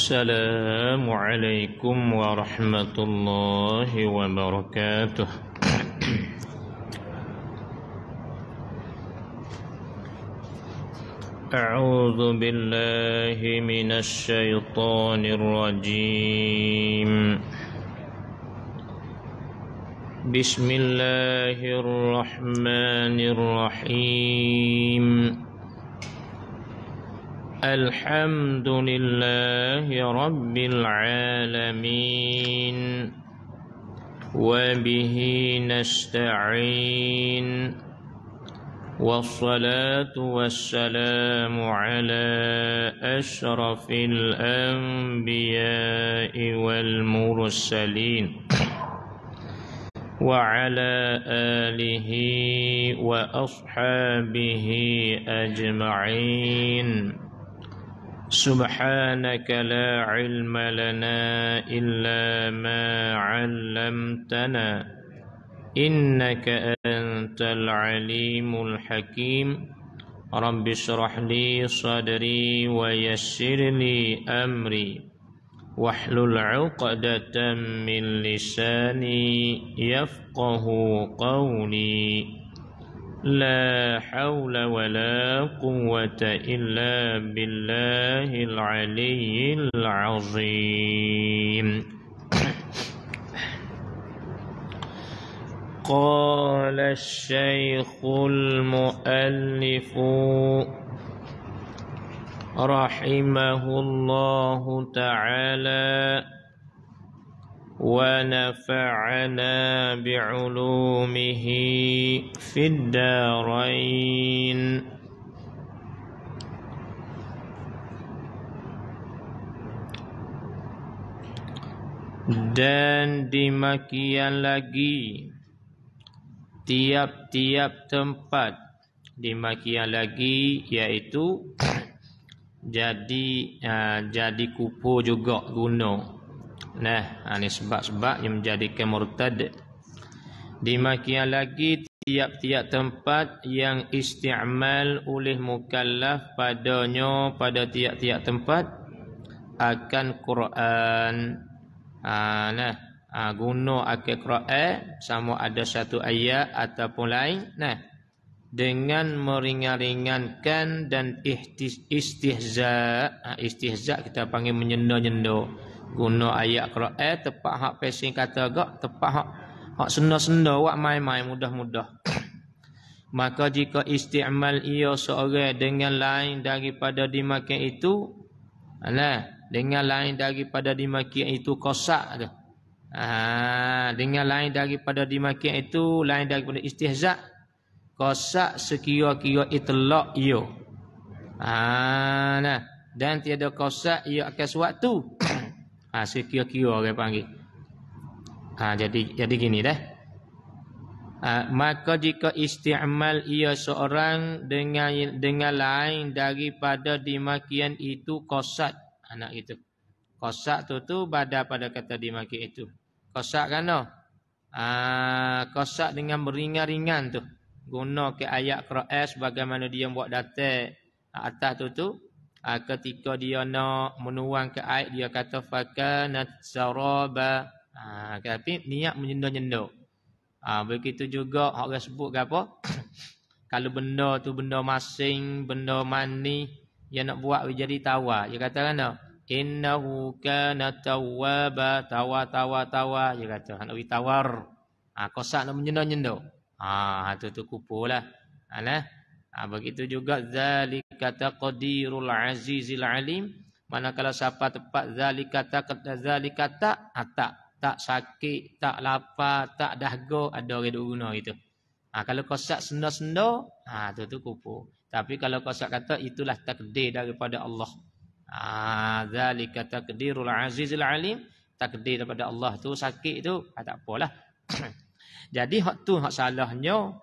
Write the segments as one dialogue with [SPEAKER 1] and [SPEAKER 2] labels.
[SPEAKER 1] السلام عليكم ورحمة الله وبركاته. أعوذ بالله من الشيطان الرجيم. بسم الله الرحمن الرحيم. الحمد لله رب العالمين وبه نستعين والصلاة والسلام على أشرف الأنبياء والمرسلين وعلى آله وأصحابه أجمعين. سبحانك لا علم لنا إلا ما علمتنا إنك أنت العليم الحكيم. رب اشرح لي صدري ويسر لي أمري واحلل عقدة من لساني يفقه قولي. لا حول ولا قوة إلا بالله العلي العظيم. قال الشيخ المؤلف رحمه الله تعالى ونفعنا بعلومه في الدارين. Dan demikian lagi tiap-tiap tempat, demikian lagi iaitu jadi kupu juga guna. Ini sebab-sebab yang menjadikan murtad. Demikian lagi tiap-tiap tempat yang isti'mal oleh mukallaf padanya pada tiap-tiap tempat akan Quran. Guna akan Quran sama ada satu ayat ataupun lain. Dengan meringan-ringankan dan istihza. Istihza kita panggil menyenda-nyenda. Guna ayat Quran tepat hak pesing kata agak, tepat hak senda-senda, wak main-main mudah-mudah. Maka jika isti'mal ia seorang dengan lain daripada dimakan itu, dengan lain daripada dimakan itu kosak tu. Dengan lain daripada dimakan itu, lain daripada istihza, kosak sekira-kira itlaq ia. Dan tiada kosak ia akan sewaktu. Sekira-kira orang panggil. Jadi gini dah. Maka jika isti'mal ia seorang dengan lain daripada dimakian itu kosak anak itu. Kosak tu pada kata dimakian itu. Kosak kan? Kosak dengan beringan-ringan tu. Guna ke ayat Quran sebagaimana dia buat datang atas tu. Ketika dia nak menuang ke air, dia kata fakanat saraba. Tapi niat menyenda-nyenda. Begitu juga orang sebut ke apa? Kalau benda tu benda masing, benda mani, dia nak buat jadi tawa. Dia kata kan? Innahu kana tawwaba, tawa. Dia kata nak ditawar. Kosak nak menyenda-nyenda. Tu kupulah. Begitu juga zalika taqdirul azizil alim. Manakala siapa tepat zalika tak sakit, tak lapar, tak dahaga, ada orang duk guna gitu. Kalau kosak senda-senda, tu kupu. Tapi kalau kosak kata itulah takdir daripada Allah. Zalika taqdirul azizil alim, takdir daripada Allah tu sakit tu, tak apalah. Jadi hak tu hak salahnya.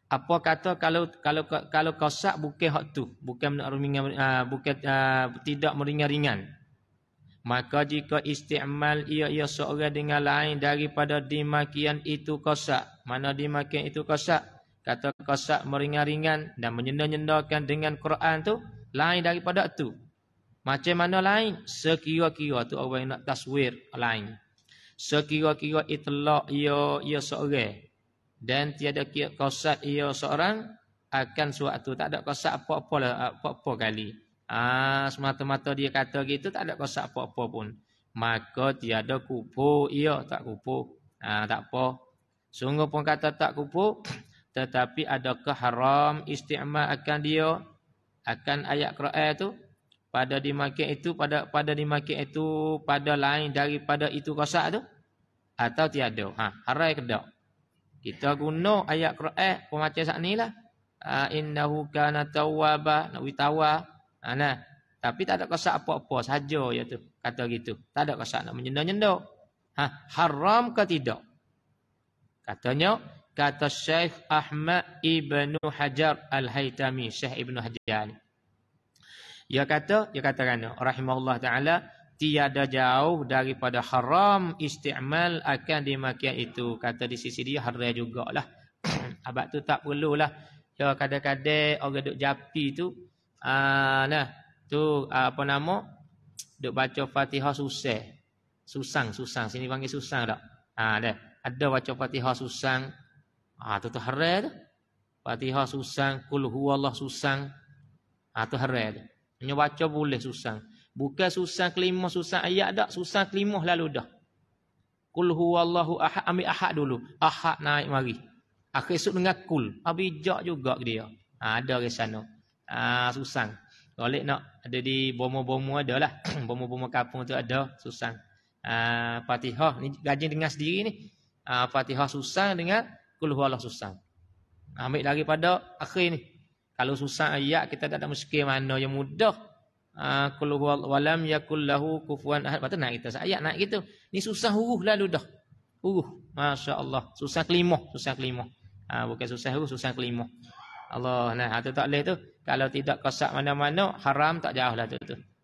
[SPEAKER 1] Apa kata kalau kosak bukan hak tu, bukan tidak meringan-ringan. Maka jika isti'mal ia seorang dengan lain daripada dimakian itu kosak. Mana dimakian itu kosak? Kata kosak meringan-ringan dan menyenda-nyendakan dengan Quran tu lain daripada tu. Macam mana lain? Sekira-kira tu orang yang nak taswir lain. Sekira-kira itlaq ia seorang dan tiada kira qasad ia seorang akan suatu, tak ada qasad apa-apa lah, apa-apa kali. Semata-mata dia kata gitu, tak ada qasad apa-apa pun. Maka tiada kufur ia, tak kufur. Tak apa. Sungguh pun kata tak kufur, tetapi adakah haram isti'mal akan dia, akan ayat Quran tu pada dimakai itu, pada dimakai itu pada lain daripada itu qasad tu, atau tiada? Haram ke tak? Kita guna ayat Quran macam saat ni lah. Innahu kana tawwaba, nak witawa. Nah, tapi tak ada qasad apa-apa saja ya tu. Kata gitu. Tak ada qasad nak menyenda-nyenda. Haram ke tidak? Katanya, kata Syekh Ahmad Ibnu Hajar Al-Haytami, Syekh Ibnu Hajar ni. Dia katakan rahimahullah taala, tiada jauh daripada haram isti'mal akan dimakan itu. Kata di sisi dia haram jugalah. Abad tu tak perlulah. Ya kadang-kadang orang duk japi tu apa nama? Duk baca Fatihah susah. Susang sini panggil susang tak? Dah. Ada baca Fatihah susang. Tu haram tu. Fatihah susang, qul huwallah susang. Tu haram tu. Hanya baca boleh susang. Bukan susang kelima, susang ayat tak. Susang kelima lalu dah. Qul huwallahu ahad, ambil ahad dulu. Ahad naik mari. Akhir esok dengan kul. Bijak juga dia. Ada ke sana. Susang. Kalau nak ada di bomo-bomo ada lah. Bomo-bomo kampung tu ada susang. Fatihah. Ni gaji dengar sendiri ni. Fatihah susang dengan qul huwallahu susang. Ambil daripada akhir ni. Kalau susah ayat kita tak ada muskil mana yang mudah. Qul huwallahu walam yakul lahu kufuwan ahad. Patut nak kita ayat nak gitu. Ni susah huruf lalu dah. Huruf. Masya-Allah. Susah kelima. Bukan susah huruf, susah kelima. Allah. Tu tak boleh tu. Kalau tidak qasad mana-mana haram tak jauh lah tu.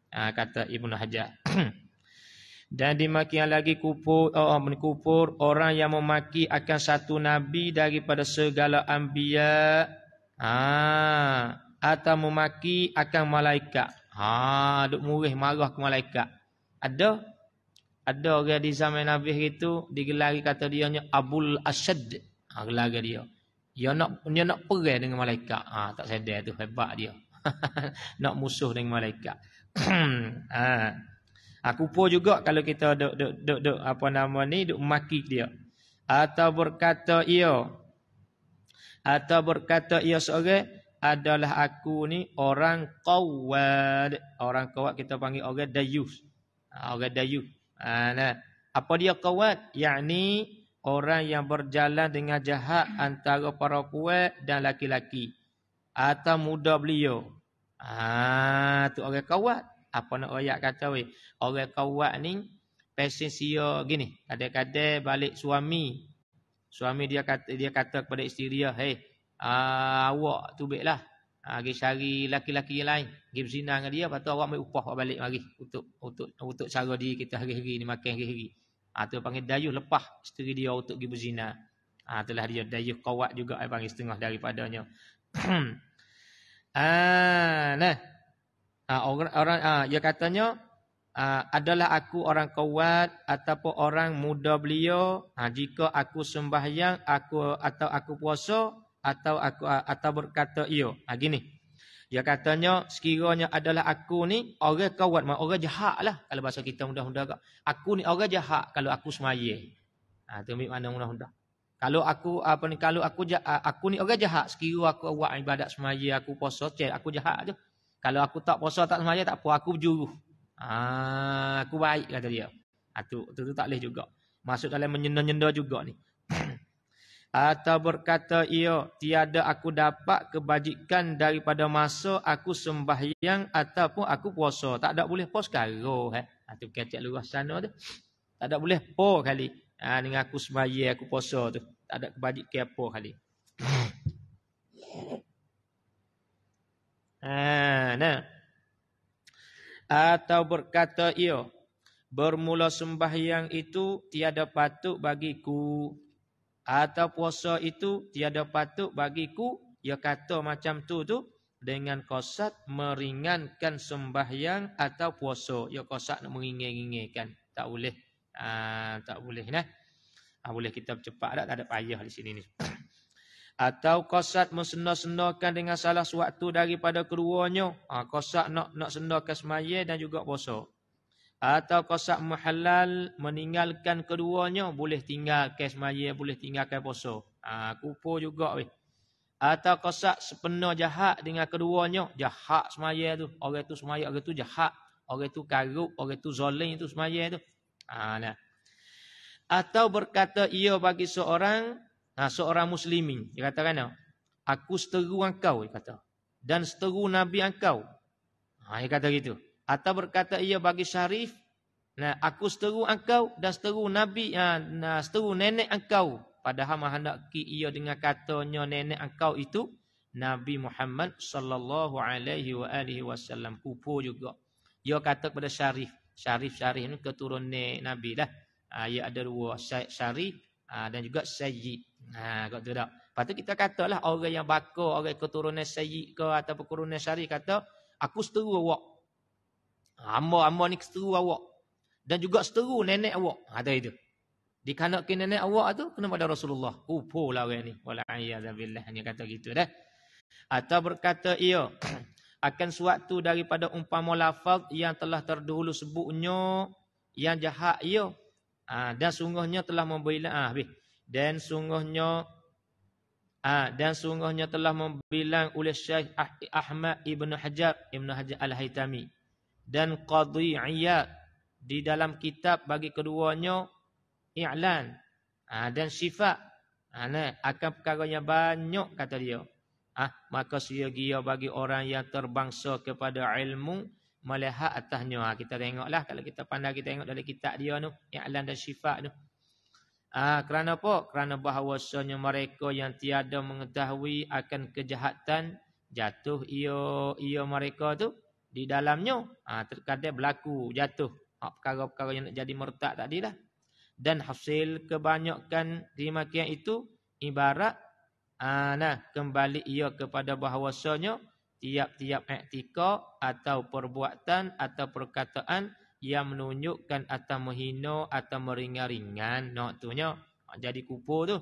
[SPEAKER 1] Kata Ibnu Hajar. Dan dimakian lagi kufur orang yang memaki akan satu nabi daripada segala anbiya. Atau memaki akan malaikat. Duk murih marah ke malaikat. Ada orang di zaman Nabi itu digelari kata dia Abul Asyad. Gelar dia. Dia nak perang dengan malaikat. Tak sedar tu hebat dia. Nak musuh dengan malaikat. Kufur juga kalau kita duk apa nama ni duk maki dia. Atau berkata ia seorang adalah aku ni orang qawwad. Orang qawwad kita panggil orang dayus. Orang dayus. Apa dia qawwad? Yakni orang yang berjalan dengan jahat antara para puak dan laki-laki. Atau muda beliau. Tu orang qawwad. Apa nak ayat kata weh? Orang qawwad ni pesensia gini. Kadang-kadang balik suami. Suami dia kata kepada isteri dia, "Hey, awak tu baiklah. Pergi cari laki-laki yang lain, pergi berzina dengan dia, lepas tu awak ambil upah awak balik mari untuk cara diri kita hari-hari ni makan hari-hari." Tu panggil dayuh, lepas isteri dia untuk pergi berzina. Itulah dia dayuh qawwad juga panggil setengah daripadanya. Orang dia katanya adalah aku orang qawwad ataupun orang muda beliau, jika aku sembahyang atau aku puasa atau berkata ia. Gini. Dia katanya sekiranya adalah aku ni orang qawwad, orang jahat lah kalau bahasa kita mudah-mudah agak. Aku ni orang jahat kalau aku semaya. Tu ambil mana mudah-mudah. Kalau aku aku ni orang jahat, sekiranya aku buat ibadat semaya, aku puasa, aku jahat je. Kalau aku tak puasa tak semaya tak apa, aku berjuruh. Aku baik kata dia. Tu tak boleh juga. Masuk dalam menyenda-nyenda juga ni. Atau berkata ia, tiada aku dapat kebajikan daripada masa aku sembahyang ataupun aku puasa. Tak ada boleh puasa sekarang. Tu kecek luar sana tu. Tak ada boleh puasa kali. Dengan aku sembahyang, aku puasa tu. Tak ada kebajikan apa kali. Atau berkata ia, bermula sembahyang itu tiada patut bagiku, atau puasa itu tiada patut bagiku. Ia kata macam tu dengan qasad meringankan sembahyang atau puasa. Ya qasad nak meringan-ringankan. Tak boleh. Tak boleh nah. Boleh kita cepat tak ada payah di sini ni. Atau qasad mensendah-sendahkan dengan salah suatu daripada keduanya. Qasad nak sendahkan sembahyang dan juga puasa. Atau qasad muhalal meninggalkan keduanya, boleh tinggalkan sembahyang, boleh tinggalkan puasa. Kupo juga weh. Atau qasad sepenuh jahat dengan keduanya, jahat sembahyang tu. Orang tu sembahyang, orang tu jahat, orang tu karuk, orang tu zalim tu sembahyang tu. Nah. Atau berkata ia bagi seorang muslimin. Dia kata kan, aku seteru engkau, dia kata. Dan seteru Nabi engkau. Dia kata gitu. Atau berkata ia bagi Syarif, aku seteru engkau dan seteru Nabi, seteru nenek engkau. Padahal menghendaki ia dengan katanya nenek engkau itu Nabi Muhammad sallallahu alaihi wasallam. Kupu juga. Ia kata kepada Syarif. Syarif ni keturunan Nabi lah. Ia ada dua, Syarif dan juga Sayyid. Kau tahu tak? Lepas tu kita katalah orang yang bakar, orang keturunan Sayyid ke atau keturunan Syarif kata, aku seteru awak. Hamba ni seteru awak. Dan juga seteru nenek awak. Kata itu. Dikanak ke nenek awak tu kena pada Rasulullah. Kupu lah orang ni. Wala'iyadzabillah. Dia kata gitu dah. Atau berkata ia akan suatu daripada umpama lafaz yang telah terdahulu sebutnya yang jahat ia. Dan sungguhnya telah membilang dan sungguhnya telah membilang oleh Syekh Ahmad Ibn Hajar Al-Haytami dan Qadhi Iyad di dalam kitab bagi keduanya I'lan dan Syifa. Akan perkara yang banyak kata dia. Maka sia-sia bagi orang yang terbangsa kepada ilmu melihat atasnya. Kita tengoklah kalau kita pandai kita tengok dari kitab dia tu, I'lan dan Syifa tu. Kerana apa? Kerana bahawasanya mereka yang tiada mengetahui akan kejahatan jatuh ia mereka tu di dalamnya. Terkadang berlaku jatuh perkara-perkara yang nak jadi murtad tadilah. Dan hasil kebanyakan demikian itu ibarat kembali ia kepada bahawasanya tiap-tiap iktikad atau perbuatan atau perkataan yang menunjukkan atau menghina atau meringan-ringan jadi kupu tu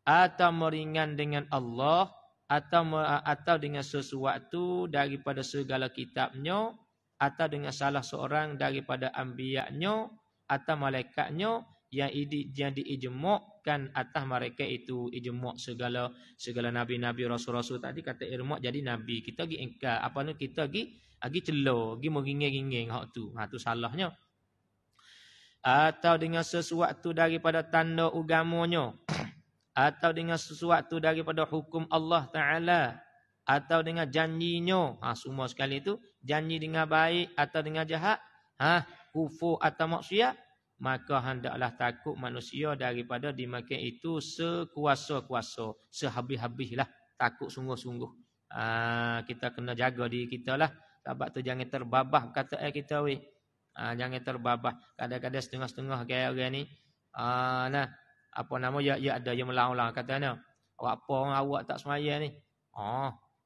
[SPEAKER 1] atau meringan dengan Allah atau dengan sesuatu daripada segala kitabnya atau dengan salah seorang daripada anbiya-nya atau malaikatnya yang diijma'kan atas mereka itu ijma' segala nabi-nabi rasul-rasul tadi kata ijma' jadi nabi kita gi engkar kita gi celo gi mengingin-ingin tu salahnya atau dengan sesuatu daripada tanda agamanya atau dengan sesuatu daripada hukum Allah Taala atau dengan janjinya semua sekali itu janji dengan baik atau dengan jahat kufur atau maksiat maka hendaklah takut manusia daripada dimakan itu sekuasa-kuasa, sehabis-habislah, takut sungguh-sungguh. Kita kena jaga diri kita lah. Sebab tu jangan terbabah kata kita weh. Jangan terbabah. Kadang-kadang setengah-setengah gaya orang ni. Ya ada yang melaung-laung katanya. Apa orang awak tak semaya ni?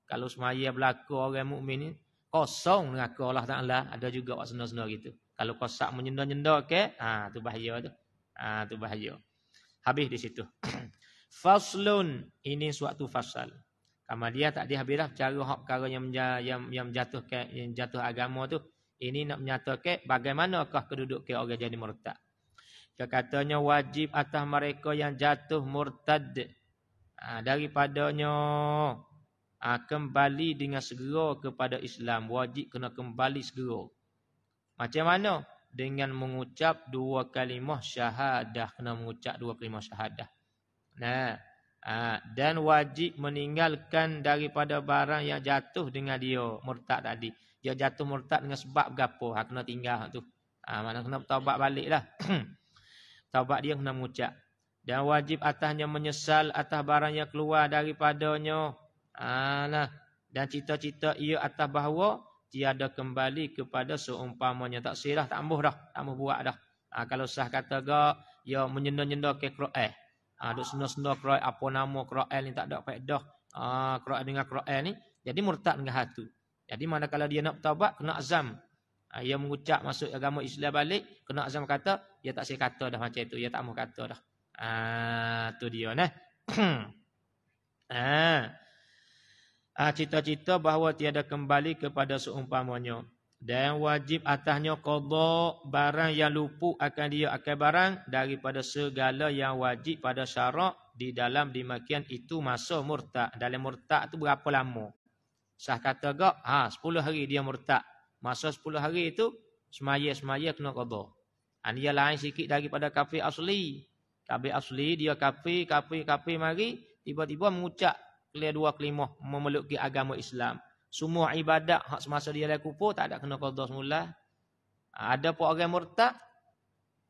[SPEAKER 1] Kalau semaya berlaku orang mukmin ni kosong dengan Allah Taala, ada juga wak senang-senang gitu. Kalau kosak menyenda-nyenda tu bahaya tu. Tu bahaya. Habis di situ. Faslun, ini suatu fasal. Kemudian tak dihabislah cara hak perkara yang jatuh agama tu. Ini nak menyatakan bagaimanakah kedudukan orang jadi murtad. Dia katanya wajib atas mereka yang jatuh murtad daripadanya kembali dengan segera kepada Islam. Wajib kena kembali segera. Macam mana? Dengan mengucap 2 kalimah syahadah. Kena mengucap 2 kalimah syahadah. Dan wajib meninggalkan daripada barang yang jatuh dengan dia murtad tadi. Dia jatuh murtad dengan sebab gapo? Kena tinggal tu. Mana kena taubat balik lah. Taubat dia kena mengucap. Dan wajib atasnya menyesal atas barang yang keluar daripadanya. Dan cita-cita ia atas bahawa tiada kembali kepada seumpamanya. Tak sirah, tak ambuh dah. Tak ambuh buat dah. Kalau sah kata ya menyenda-nyenda ke Quran. Duk senda-senda Quran, apa nama Quran ni tak ada faedah. Quran dengan Quran ni Jadi murtad dengan hatu. Jadi manakala dia nak bertaubat kena azam. Ia mengucap masuk agama Islam balik, kena azam kata dia tak saya kata dah macam itu, dia tak mau kata dah. Tu dia nah. Cita-cita bahawa tiada kembali kepada seumpamanya. Dan wajib atasnya qada barang yang luput akan dia akan barang daripada segala yang wajib pada syarak di dalam demikian itu masa murtad. Dalam murtad tu berapa lama? Sah kata gak 10 hari dia murtad. Masa 10 hari itu semaya kena qada. Dia lain sikit daripada kafir asli. Kafir asli dia kafir mari tiba-tiba mengucap dua kalimah memeluk agama Islam. Semua ibadat hak semasa dia dalam kufur tak ada kena qada semula. Ada pun orang murtad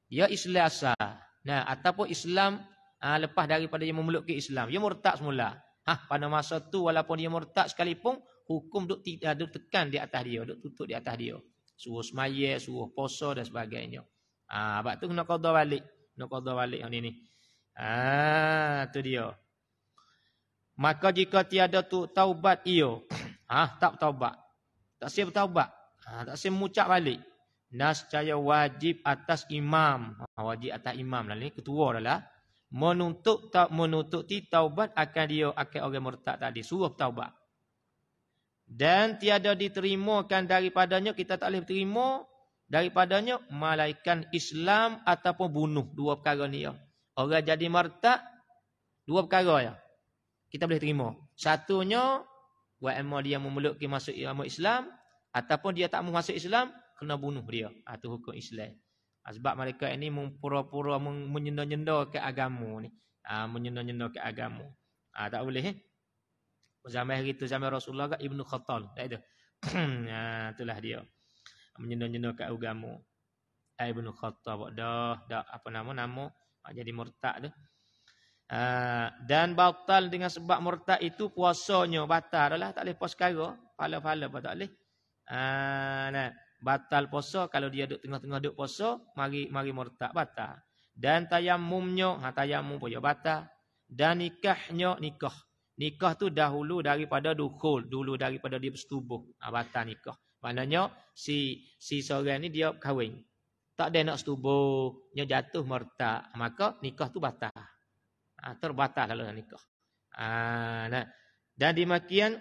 [SPEAKER 1] dia Islam asal. Nah, ataupun Islam lepas daripada dia memeluk Islam, dia murtad semula. Pada masa tu walaupun dia murtad sekalipun hukum duk tekan di atas dia, duk tutup di atas dia. Suruh semaya, suruh puasa dan sebagainya. Sebab tu kena qada balik. Kena qada balik yang ini. Tu dia. Maka jika tiada tu taubat ia, tak taubat. Tak siap taubat. Tak siap mengucap balik. Nascaya wajib atas imam. Wajib atas imam lah ni, ketua adalah menuntut taubat akan dia akan orang murtad tadi, suruh taubat. Dan tiada diterimakan daripadanya, kita tak boleh terima daripadanya malaikat Islam ataupun bunuh. Dua perkara ni ya. Orang jadi murtad dua perkara ya. Kita boleh terima. Satunya wa amma dia memeluk masuk Islam ataupun dia tak mau masuk Islam, kena bunuh dia. Itu hukum Islam. Sebab mereka ini pura-pura menyenda-nyenda ke agama ni. Menyenda-nyenda ke agama. Tak boleh. Zaman hari itu zaman Rasulullah kat Ibnu Khattal. Tak itu. Itulah dia. Menyenda-nyenda ke agama. Ibnu Khattal dah apa nama jadi murtad tu. Dan batal dengan sebab murtad itu puasanya batal adalah tak boleh puas sekarang, pala-pala pun tak boleh. Batal puasa kalau dia duduk tengah-tengah duduk puasa, mari murtad batal. Dan tayamumnya, tayamum pun batal. Dan nikah tu dahulu daripada dukhul, dulu daripada dia bersetubuh, batal nikah. Maknanya si seorang ni dia kahwin, tak ada nak setubuh, dia jatuh murtad, maka nikah tu batal. Terbatal kalau nikah. Dan demikian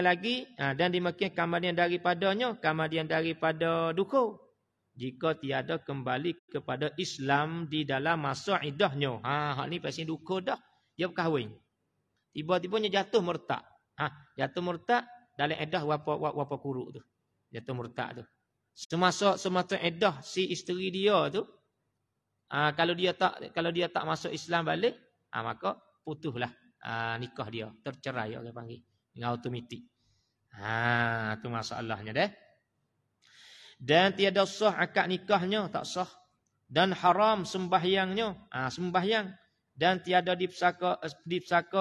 [SPEAKER 1] lagi, dan demikian kemudian daripada dukhul jika tiada kembali kepada Islam di dalam masa iddahnya. Hak ni pasti dukhul dah, dia berkahwin. Tiba-tiba dia jatuh murtad. Jatuh murtad dalam iddah berapa kuruk tu. Jatuh murtad tu. Semasa iddah si isteri dia tu, kalau dia tak masuk Islam balik, maka putuslah nikah dia, tercerai orang panggil dengan automatik. Tu masalahnya dah. Dan tiada sah akad nikahnya, tak sah. Dan haram sembahyangnya, sembahyang. Dan tiada dipsaka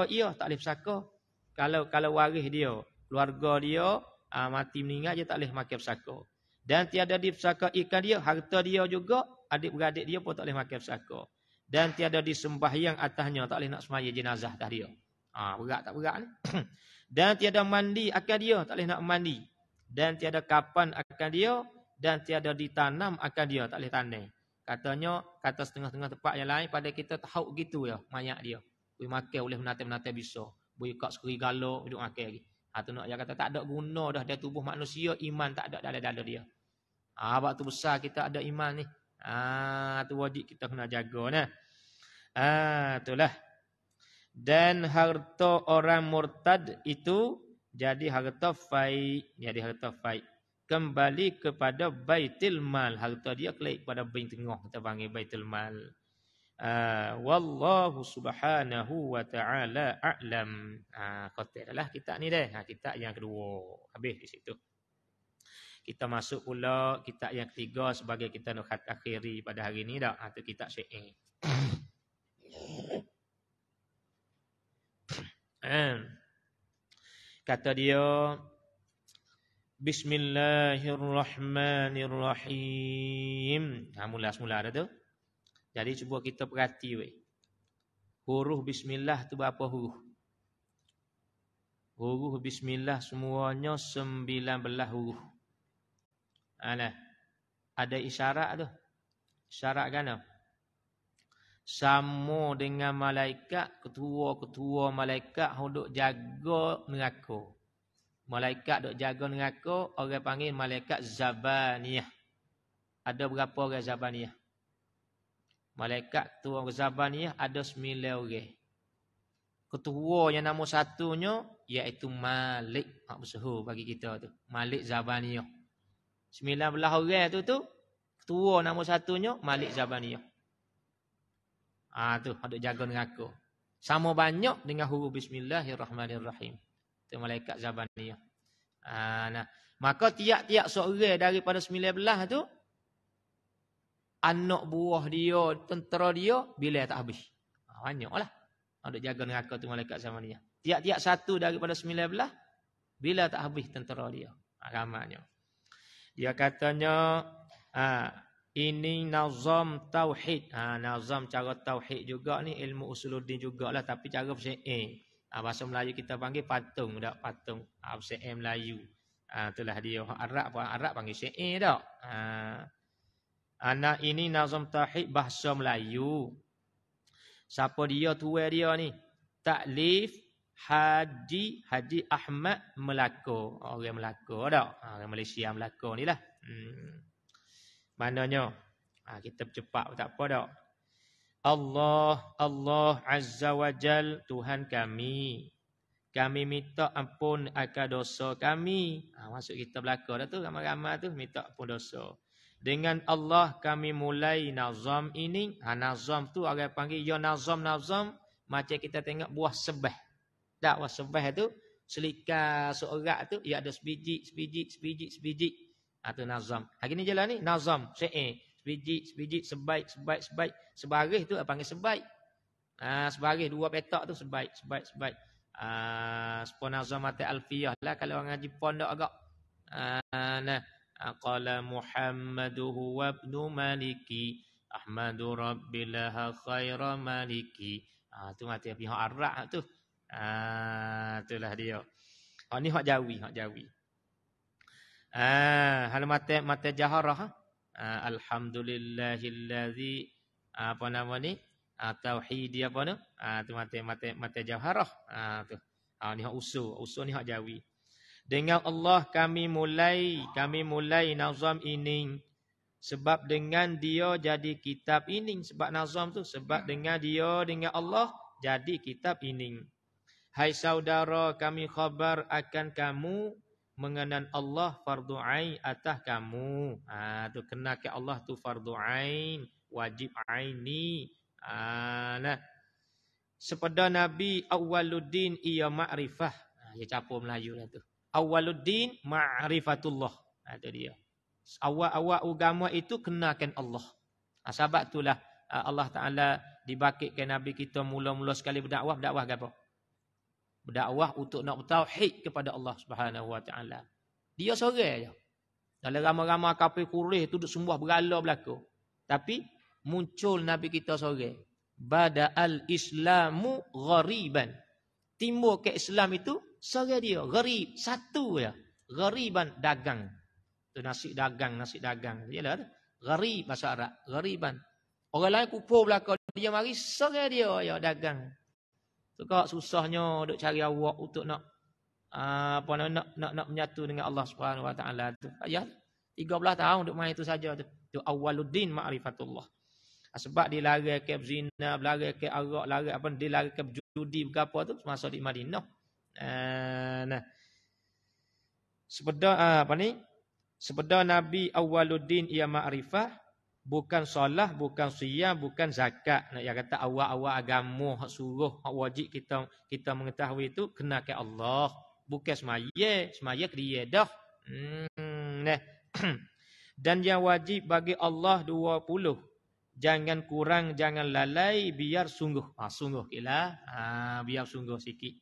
[SPEAKER 1] ia, tak boleh pesaka. Kalau waris dia, keluarga dia mati meninggal, dia tak boleh makan pesaka. Dan tiada dipsaka ikan dia, harta dia juga, adik-beradik dia pun tak boleh makan pesaka. Dan tiada disembahyang atasnya, tak boleh nak semaya jenazah atas dia. Berat tak berat ni? Dan tiada mandi akan dia, tak boleh nak mandi. Dan tiada kapan akan dia, dan tiada ditanam akan dia, tak boleh tanam. Kata setengah-setengah tempat yang lain, pada kita tahu gitu ya, mayat dia. Boleh makan, boleh menatai-menatai bisa. Boleh kat serigala, duduk makan lagi. Tu nak dia kata tak ada guna dah dia tubuh manusia, iman tak ada dalam dada dia. Waktu besar kita ada iman ni. Tu wajib kita kena jaga nah. Itulah. Dan harta orang murtad itu jadi harta fai, kembali kepada baitul mal. Harta dia kembali kepada bain tengah, kita panggil baitul mal. Wallahu subhanahu wa ta'ala a'lam. Qatailah kitab ni dah. Kitab yang kedua. Habis di situ. Kita masuk pula kitab yang ketiga sebagai kita nak akhiri pada hari ni dah. Itu kitab Syi'i. Kata dia, Bismillahirrahmanirrahim. Mula-mula dah tu. Jadi cuba kita perhati weh. Huruf bismillah tu berapa huruf? Huruf bismillah semuanya 19 huruf. Ada isyarat tu. Isyarat kan? Sama dengan malaikat, ketua-ketua malaikat duk jaga neraka. Malaikat duk jaga neraka, orang panggil malaikat Zabaniyah. Ada berapa orang Zabaniyah? Malaikat ketua Zabaniyah ada 9 orang. Ketua yang nombor satunya iaitu Malik. Hak bersuhur bagi kita tu. Malik Zabaniyah. 19 orang tu ketua nombor satunya Malik Zabaniyah. Tu ada jaga neraka. Sama banyak dengan huruf bismillahirrahmanirrahim. Itu malaikat Zabaniyah. Maka tiap-tiap seorang daripada 19 tu anak buah dia, tentera dia bila tak habis. Banyaklah. Ada jaga neraka tu malaikat Zabaniyah. Tiap-tiap satu daripada 19 bila tak habis tentera dia. Ramanya. Dia katanya ini nazam tauhid. Nazam cara tauhid juga ni ilmu usuluddin jugalah tapi cara PCA. Bahasa Melayu kita panggil patung dak patung. PCA Melayu. Itulah dia. Arab panggil PCA dak. Anak ini nazam tauhid bahasa Melayu. Siapa dia tuan dia ni? Taklif Haji Ahmad Melaka. Orang Melaka dak. Orang Malaysia Melaka ni lah. Maknanya kita cepat tak apa dak. Allah Azza wa Jal Tuhan kami. Kami minta ampun akan dosa kami. Maksud kita belaka dah tu ramai-ramai tu minta ampun dosa. Dengan Allah kami mulai nazam ini. Nazam tu orang panggil ya nazam macam kita tengok buah sebah. Tak buah sebah tu selika seorak tu ia ada sebiji. Tu nazam. Hari ni jalan ni nazam, syair. Sebiji, sebaik. Sebaris tu panggil sebaik. Sebaris dua petak tu sebaik. Sepon nazam mati alfiyah lah kalau orang ngaji pondok agak. Qala Muhammadu huwa ibnu Maliki Ahmadu Rabbilah khaira Maliki. Tu mati pihak Arab tu. Itulah dia. Ni hak Jawi. Hal mata jaharah. Alhamdulillahillazi apa nama ni? Tauhid apa tu? Tu mata jaharah. Tu. Ni hak usul ni hak Jawi. Dengan Allah kami mulai nazam ini. Sebab dengan dia jadi kitab ini. Sebab nazam tu sebab dengan dia dengan Allah jadi kitab ini. Hai saudara kami khabar akan kamu mengenal Allah fardu ain atas kamu. Tu kena ke Allah tu fardu ain, wajib aini. Sepada Nabi awaluddin ia ma'rifah. Dia capur Melayu lah tu. Awaluddin ma'rifatullah. Itu dia. Awal agama itu kenakan Allah. Sebab itulah Allah Taala dibakitkan Nabi kita mula-mula sekali berdakwah apa? Berdakwah untuk nak bertauhid kepada Allah Subhanahu Wa Taala. Dia seorang je. Dalam ramai-ramai kafir Quraisy tu semua berhala belaka. Tapi muncul Nabi kita seorang. Bada'al Islamu ghariban. Timbul ke Islam itu seorang dia, gharib, satu je. Ghariban dagang. Tu nasi dagang. Yalah tu. Gharib bahasa Arab, ghariban. Orang lain kupur belaka dia mari seorang dia ya dagang. Kau susahnya duk cari awak untuk nak nak menyatu dengan Allah Subhanahu Wa Taala tu. Ya 13 tahun duk main itu saja tu. Tu awaluddin ma'rifatullah. Sebab dia lari ke zina, lari ke arak, dia lari ke judi berapa tu masa di Madinah. Sepeda Nabi awaluddin ia ma'rifah. Bukan solah, bukan siyam, bukan zakat. Nak yang kata awal-awal agama hak suruh, hak wajib kita mengetahui itu kena ke Allah. Bukan semaya ke dia dah. Dan yang wajib bagi Allah 20. Jangan kurang, jangan lalai, biar sungguh. Sungguh kira. Biar sungguh sikit.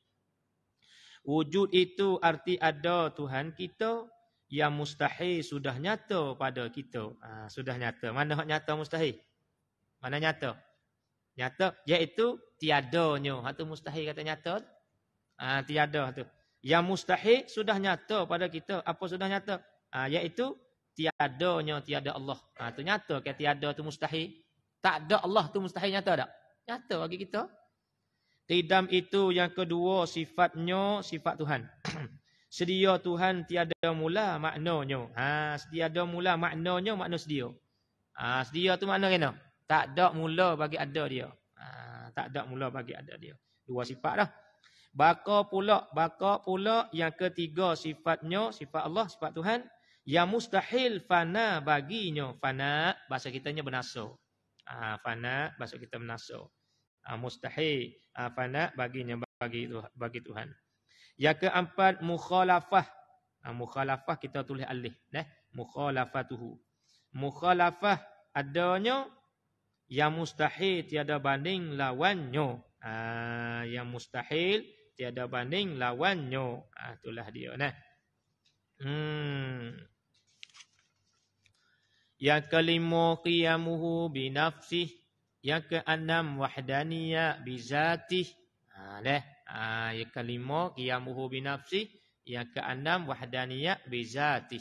[SPEAKER 1] Wujud itu arti ada Tuhan kita. Yang mustahil sudah nyata pada kita. Sudah nyata. Mana hak nyata mustahil? Mana nyata? Nyata iaitu tiadanya. Hak tu mustahil kata nyata. Tiada tu. Yang mustahil sudah nyata pada kita. Apa sudah nyata? Iaitu tiadanya tiada Allah. Tu nyata ke tiada tu mustahil. Tak ada Allah tu mustahil, nyata tak? Nyata bagi kita. Qidam itu yang kedua sifatnya sifat Tuhan. Sedia Tuhan tiada mula maknanya. Sedia ada mula maknanya makna sedia. Sedia tu makna kena. Tak ada mula bagi ada dia. Tak ada mula bagi ada dia. Dua sifat dah. Baka pula yang ketiga sifatnya, sifat Allah, sifat Tuhan. Yang mustahil fana baginya. Fana bahasa kitanya binasa. Fana bahasa kita binasa. Mustahil fana baginya bagi Tuhan. Yang keempat mukhalafah. Mukhalafah kita tulis alif, mukhalafatuhu. Mukhalafah adanya yang mustahil tiada banding lawannya. Yang mustahil tiada banding lawannya. Itulah dia. Yang kelima qiyamuhu binafsih. Yang keenam wahdaniyah bizatih. Yang kelima qiyamuhu binafsih. Yang keenam wahdaniyah bizatih.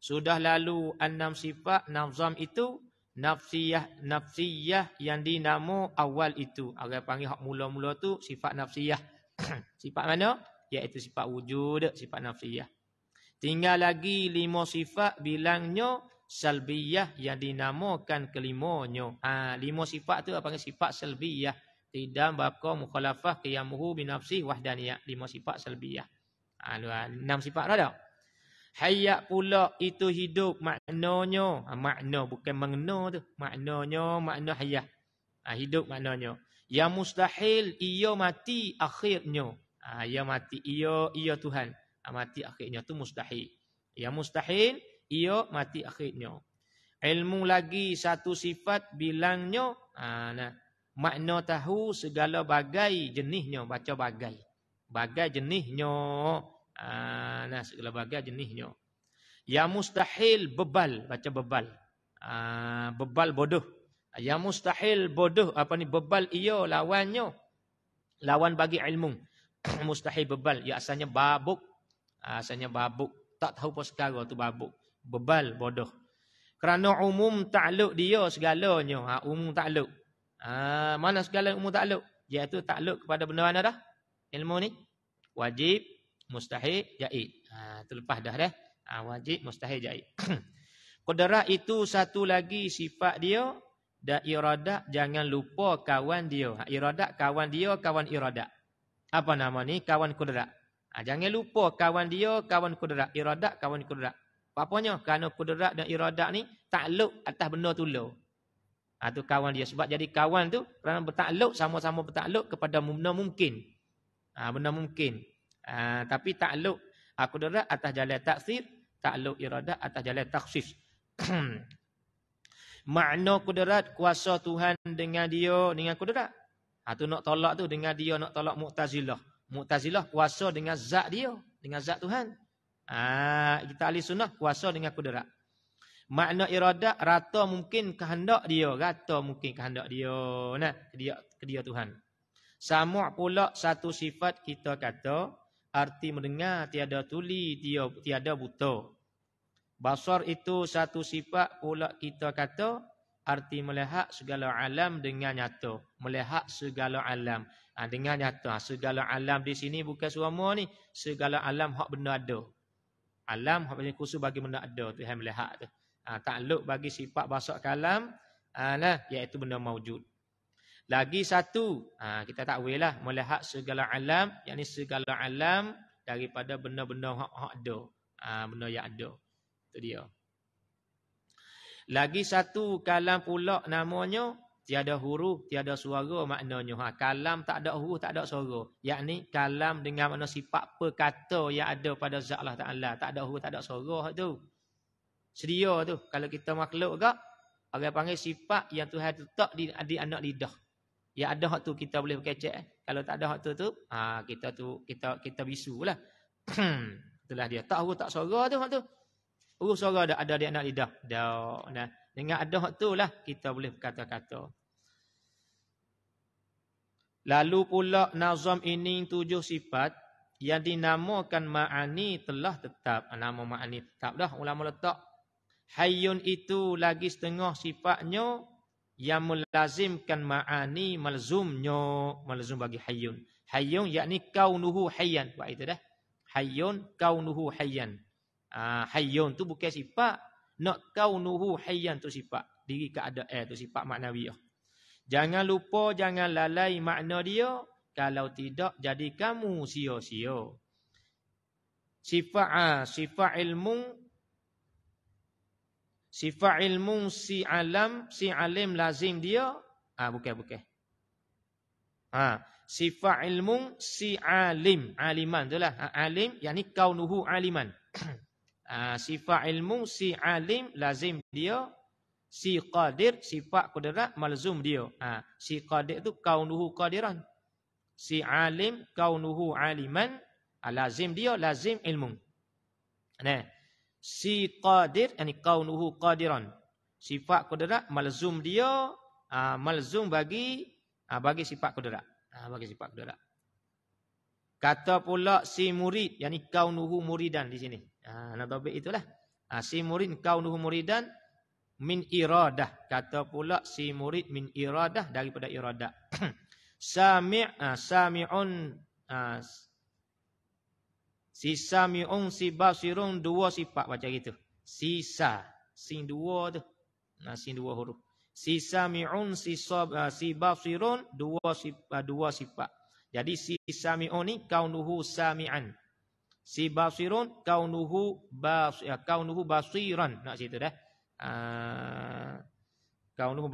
[SPEAKER 1] Sudah lalu 6 sifat nazam itu. Nafsiyah yang dinamo awal itu. Orang panggil hak mula-mula tu sifat nafsiyah. Sifat mana? Iaitu sifat wujud, sifat nafsiyah. Tinggal lagi 5 sifat bilangnya salbiyah yang dinamakan kelimanya. 5 sifat tu apa panggil sifat salbiyah. Qidam, baqa, mukhalafah, qiyamuhu binafsih, wahdaniyah. 5 sifat salbiyah. 6 sifat dah tak? Hayat pula itu hidup maknanya. Makna bukan mengena tu. Maknanya makna hayat. Hidup maknanya. Yang mustahil ia mati akhirnya. Ia mati ia Tuhan. Mati akhirnya tu mustahil. Yang mustahil ia mati akhirnya. Ilmu lagi satu sifat bilangnya. Makna tahu segala bagai jenisnya. Baca bagai. Bagai jenisnya. Segala bagai jenisnya. Yang mustahil bebal, baca bebal. Bebal bodoh. Yang mustahil bodoh, bebal ia lawannya. Lawan bagi ilmu. Mustahil bebal, ia asalnya babuk. Asalnya babuk, tak tahu apa sekarang tu babuk. Bebal bodoh. Kerana umum takluk dia segalanya. Umum takluk. Mana segala umum takluk? Iaitu takluk kepada benda mana dah? Ilmu ni wajib, mustahil, jaiz. Terlepas dah. Wajib, mustahil, jaiz. Qudrat itu satu lagi sifat dia. Dan iradat jangan lupa kawan dia. Iradat kawan dia, kawan iradat. Apa nama ni? Kawan qudrat. Jangan lupa kawan dia, kawan qudrat. Iradat, kawan qudrat. Apanya? Kerana qudrat dan iradat ni takluk atas benda tu lo. Tu kawan dia. Sebab jadi kawan tu kerana bertakluk, sama-sama bertakluk kepada benda mungkin. Benda mungkin. Tapi takluk qudrat atas jalan taksir, takluk iradat atas jalan takhsis. Makna qudrat kuasa Tuhan dengan dia dengan qudrat. Tu nak tolak tu dengan dia nak tolak Mu'tazilah. Mu'tazilah kuasa dengan zat dia, dengan zat Tuhan. Kita ahli sunnah kuasa dengan qudrat. Makna iradat rata mungkin kehendak dia, rata mungkin kehendak dia. Ke dia Tuhan. Sama pula satu sifat kita kata arti mendengar tiada tuli, tiada buta. Basar itu satu sifat pula kita kata arti melihat segala alam dengan nyata. Melihat segala alam dengan nyata. Segala alam di sini bukan semua ni. Segala alam hak benda ada. Alam hak benda khusus bagi benda ada. Tuhan melihat tu. Takluk bagi sifat basar kalam. Iaitu benda maujud. Lagi satu, kita takwilah melihat segala alam, yakni segala alam daripada benda-benda hak ada, benda yang ada. Itu dia. Lagi satu kalam pula namanya tiada huruf, tiada suara maknanya. Kalam tak ada huruf, tak ada suara. Yakni kalam dengan makna sifat perkata yang ada pada zat Allah Taala, tak ada huruf, tak ada suara tu. Sedia tu. Kalau kita makhluk ke, orang panggil sifat yang Tuhan letak di anak lidah. Ya ada hak tu kita boleh berkecek. Kalau tak ada hak tu kita bisu lah. Itulah dia. Tak huruf tak suara tu hak tu. Huruf suara ada di anak lidah. Dengan ada hak tu lah kita boleh berkata-kata. Lalu pula nazam ini 7 sifat yang dinamakan ma'ani telah tetap. Nama ma'ani tetap dah ulama letak. Hayyun itu lagi setengah sifatnya yang melazimkan ma'ani malzumnya. Malzum bagi hayyun. Hayyun yakni kaunuhu hayyan. Buat itu dah. Hayyun kaunuhu hayyan. Hayyun tu bukan sifat. Nak kaunuhu hayyan tu sifat. Diri keadaan tu sifat maknawiyah. Jangan lupa, jangan lalai makna dia. Kalau tidak, jadi kamu sia-sia. Sifat ilmu si alim lazim dia. Bukan. Sifat ilmu si alim. Aliman tu lah. Alim, yakni kaunuhu aliman. Sifat ilmu si alim lazim dia. Si qadir, sifat kudrat malzum dia. Si qadir tu kaunuhu qadiran. Si alim kaunuhu aliman, lazim dia lazim ilmu. Nah, si qadir yani kaunuhu qadiran. Sifat kudrat malzum dia malzum bagi sifat kudrat. Bagi sifat kudrat. Kata pula si murid yani kaunuhu muridan di sini. Nadabik itulah. Si murid kaunuhu muridan min iradah. Kata pula si murid min iradah daripada iradah. Sami'un si sami'un si basirun dua sifat baca gitu. Sin dua tu. Sin dua huruf. Si sami'un si basirun dua sifat. Jadi si sami'un ni kaunuhu sami'an. Si basirun kaunuhu basiran. Nak situ dah. Kaunuhu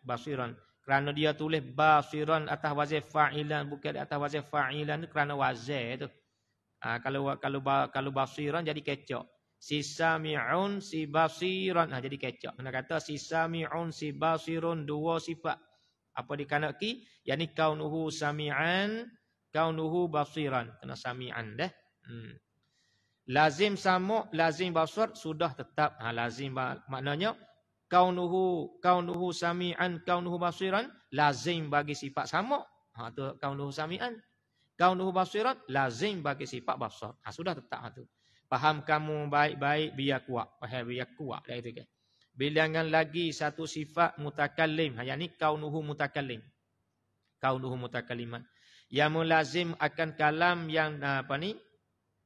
[SPEAKER 1] basiran. Kerana dia tulis basiran atas wazan fa'ilan bukan atas wazan fa'ilan kerana wazan tu. Kalau basiran jadi kecok. Si sami'un si basiran jadi kecok. Kena kata si sami'un si basirun dua sifat. Apa dikanaki? Yani kaunuhu sami'an, kaunuhu basiran. Kena sami'an dah. Lazim sama, lazim basar sudah tetap. Lazim maknanya kaunuhu sami'an, kaunuhu basiran lazim bagi sifat sama. Tu kaunuhu sami'an. Kaunuhu basiran lazim bagi sifat basar. Sudah tetap tu. Faham kamu baik-baik biar kuat. Faham biar kuat dah itu kan. Bilangan lagi satu sifat mutakallim. Yang ni kaunuhu mutakallim. Kaunuhu mutakalliman. Yang melazim akan kalam yang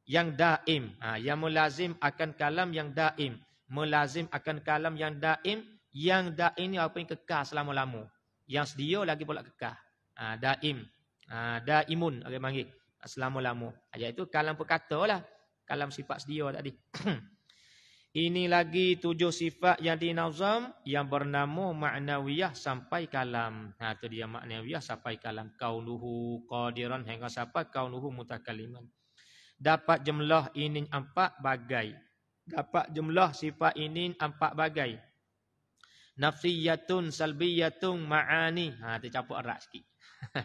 [SPEAKER 1] yang daim. Yang melazim akan kalam yang daim. Melazim akan kalam yang daim. Yang daim ni apa yang kekal selama-lama. Yang sedia lagi pula kekal. Daim. Daimun orang panggil. Selama-lama. Iaitu kalam perkata lah. Kalam sifat sedia tadi. Ini lagi 7 sifat yang dinazam. Yang bernama ma'nawiyah sampai kalam. Itu dia ma'nawiyah sampai kalam. Kaunuhu qadiran hingga sampai kaunuhu mutakalliman. Dapat jumlah ini 4 bagai. Dapat jumlah sifat ini 4 bagai. Nafsiyatun, salbiyatun, ma'ani. Tercampur erat sikit.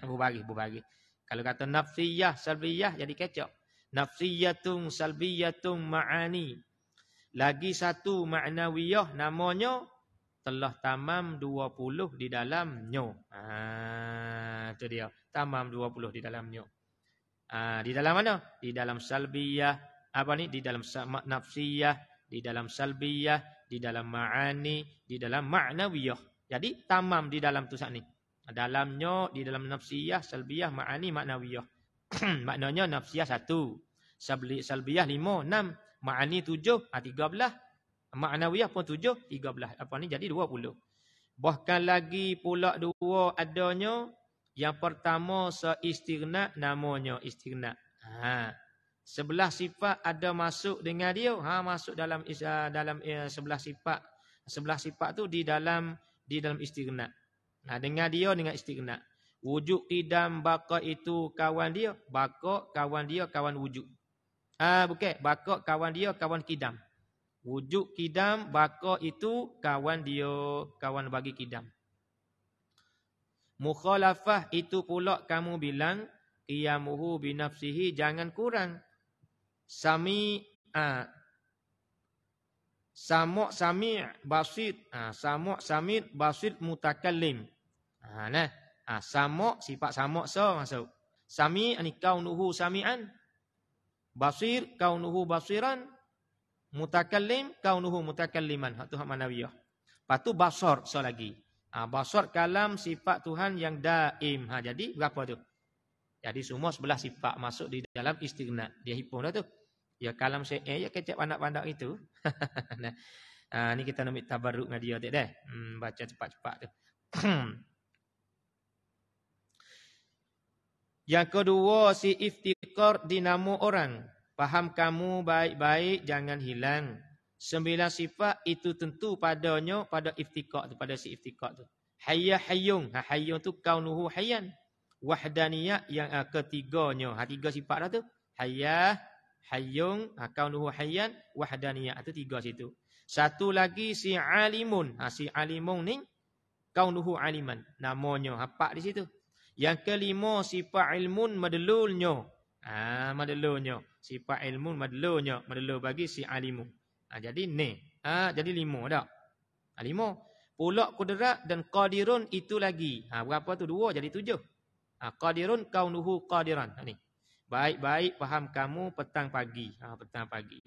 [SPEAKER 1] Berbagi. Kalau kata nafsiyah, salbiyah jadi kecok. Nafsiyatun, salbiyatun, ma'ani. Lagi satu ma'nawiyah namanya telah tamam 20 di dalamnya. Itu dia. Tamam 20 di dalamnya. Di dalam mana? Di dalam salbiyah, di dalam nafsiyah, di dalam salbiyah, di dalam ma'ani, di dalam ma'nawiyah. Jadi tamam di dalam tu saat ni. Dalamnya di dalam nafsiyah, salbiyah, ma'ani, ma'nawiyah. Maknanya nafsiyah 1, salbiyah 5, 6, ma'ani 7, 13. Ma'nawiyah pun 7, 13. Jadi 20. Bahkan lagi pula 2 adanya. Yang pertama seistighna namanya istighna. Sebelah sifat ada masuk dengan dia. Masuk dalam sebelah sifat. Sebelah sifat tu di dalam istighna. Dengan dia dengan istighna. Wujud qidam baqa itu kawan dia. Baqa kawan dia kawan wujud. Bukan. Baqa kawan dia kawan qidam. Wujud qidam baqa itu kawan dia kawan bagi qidam. Mukhalafah itu pula kamu bilang qiyamuhu binafsihi jangan kurang. Sami' basit. Sami' basit mutakallim. Sama' sifat sama' masuk. Sami' ni kaunuhu sami'an. Basir kaunuhu basiran, mutakallim kaunuhu mutakalliman. Hak tu hak manawiyah. Lepas tu basar so lagi. Basar kalam sifat Tuhan yang daim. Jadi berapa tu? Jadi semua 11 sifat masuk di dalam istighna. Dia himpun dah tu. Ya kalam syai' ya kecap anak-anak itu. Nah, ni kita nak tabarruk dengan dia tak dah. Baca cepat-cepat tu. Yang kedua, si iftikar dinamo orang. Faham kamu baik-baik, jangan hilang. 9 sifat itu tentu padanya, pada iftikar tu, pada si iftikar tu. Hayya hayyung. Hayyung tu kaunuhu hayyan. Wahdaniyah yang ketiganya. 3 sifat dah tu. Hayya, hayyung, kaunuhu hayyan, wahdaniyah. Itu 3 situ. Satu lagi si alimun. Si alimun ni kaunuhu aliman. Namanya. Apa di situ. Yang kelima sifat ilmun madlulnya. Madlulnya. Sifat ilmun madlulnya. Madlul bagi si alimu. Jadi ni. Jadi 5 dah. 5. Pulak kudrat dan qadirun itu lagi. Berapa tu? 2 jadi 7. Qadirun kaunuhu qadiran. Ni. Baik-baik faham kamu petang pagi. Petang pagi.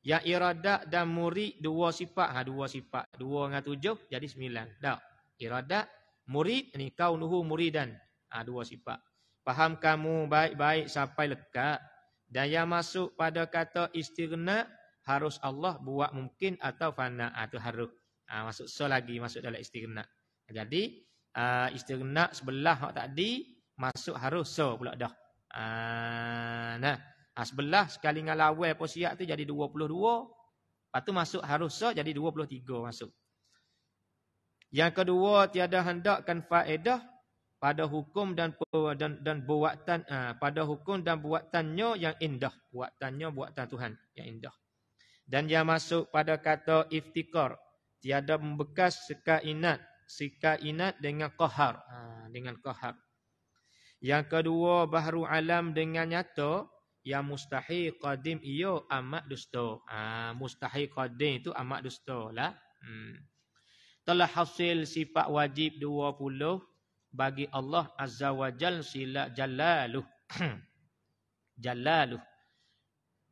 [SPEAKER 1] Yang iradat dan murid 2 sifat. 2 sifat. 2 dengan 7 jadi 9. Dah. Iradat, murid ni kaunuhu muridan. 2 sifat. Faham kamu baik-baik sampai lekat. Dan yang masuk pada kata istighna harus Allah buat mungkin atau fana. Itu harus. Masuk so lagi masuk dalam istighna. Jadi istighna sebelah hak tadi masuk harus so pula dah. Sebelah sekali dengan lawai posiak tu jadi 22. Lepas tu masuk harus so jadi 23 masuk. Yang kedua, tiada hendakkan faedah pada hukum dan buatan pada hukum dan buatannya yang indah. Buatannya buatan Tuhan yang indah. Dan yang masuk pada kata iftikar, tiada membekas sekainat dengan qahar. Dengan qahar. Yang kedua, bahru alam dengan nyata, yang mustahil qadim iyo amat dusta. Mustahil qadim itu amat dusta lah. Telah hasil sifat wajib 20 bagi Allah Azza wa Jal sila jalaluh. Jalaluh.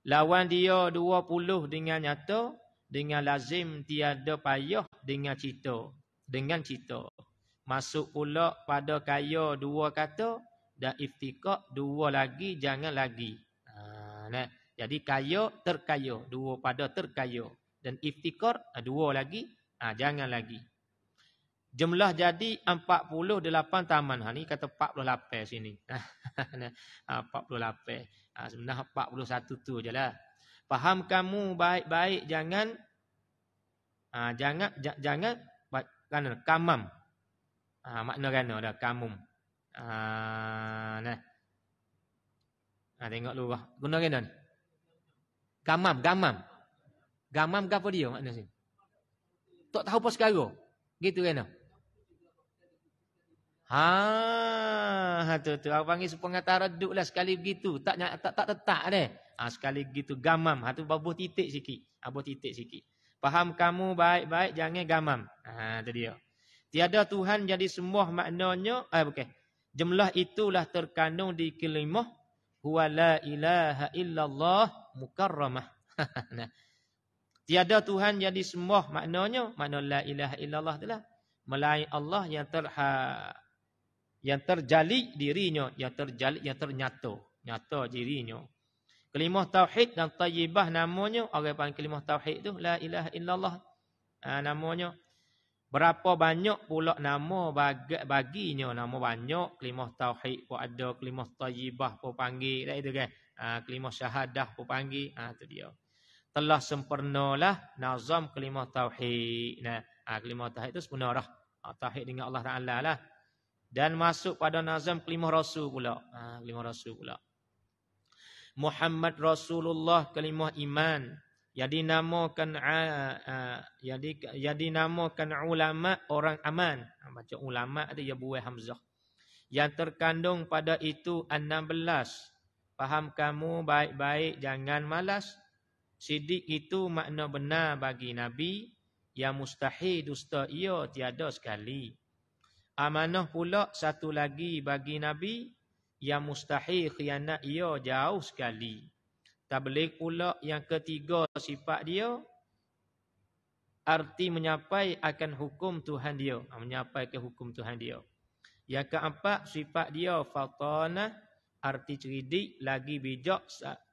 [SPEAKER 1] Lawan dia 20 dengan nyata, dengan lazim tiada payah dengan cita. Dengan cita. Masuk pula pada kaya 2 kata dan iftikar 2 lagi jangan lagi. Jadi kaya terkaya, 2 pada terkaya dan iftikar 2 lagi jangan lagi. Jumlah jadi 48 taman. Ni kata 48 sini. 48. Sebenarnya 41 tu je lah. Faham kamu baik-baik jangan kerana kamam. Makna kerana dah kamum. Tengok dulu lah. Guna kerana ni. Gamam. Gamam ke apa dia makna sini? Tak tahu apa sekarang. Gitu kan? Tu. Aku panggil sepengataran duduk lah sekali begitu. Tak tetap deh. Sekali begitu gamam. Tu babuh titik sikit. Faham kamu baik-baik jangan gamam. Tu dia. Tiada Tuhan jadi semua maknanya. Bukan. Jumlah itulah terkandung di kalimah. Huwa la ilaha illallah mukarramah. Tiada Tuhan jadi semua maknanya. Makna la ilaha illallah itulah. Melain Allah yang terjali dirinya. Yang ternyata. Nyata dirinya. Kalimah tauhid dan tayyibah namanya. Orang panggil kalimah tauhid tu. La ilaha illallah. Namanya. Berapa banyak pula nama baginya. Nama banyak. Kalimah tauhid pun ada. Kalimah tayyibah pun panggil. Tak itu kan. Kalimah syahadah pun panggil. Itu dia. Telah sempurnalah nazam kalimah tauhid. Kalimah tauhid itu sempurna dah. Tauhid dengan Allah Ta'ala lah. Dan masuk pada nazam kalimah rasul pula. Kalimah rasul pula. Muhammad Rasulullah kalimah iman. Jadi namakan ulama orang aman. Baca ulama ada ya buai hamzah. Yang terkandung pada itu 16. Faham kamu baik-baik jangan malas. Sidik itu makna benar bagi Nabi. Yang mustahil dusta ia tiada sekali. Amanah pula satu lagi bagi Nabi. Yang mustahil khianat ia jauh sekali. Tabligh pula yang ketiga sifat dia, arti menyapai akan hukum Tuhan dia. Menyapai ke hukum Tuhan dia. Yang keempat sifat dia fatanah, arti cerdik, lagi bijak,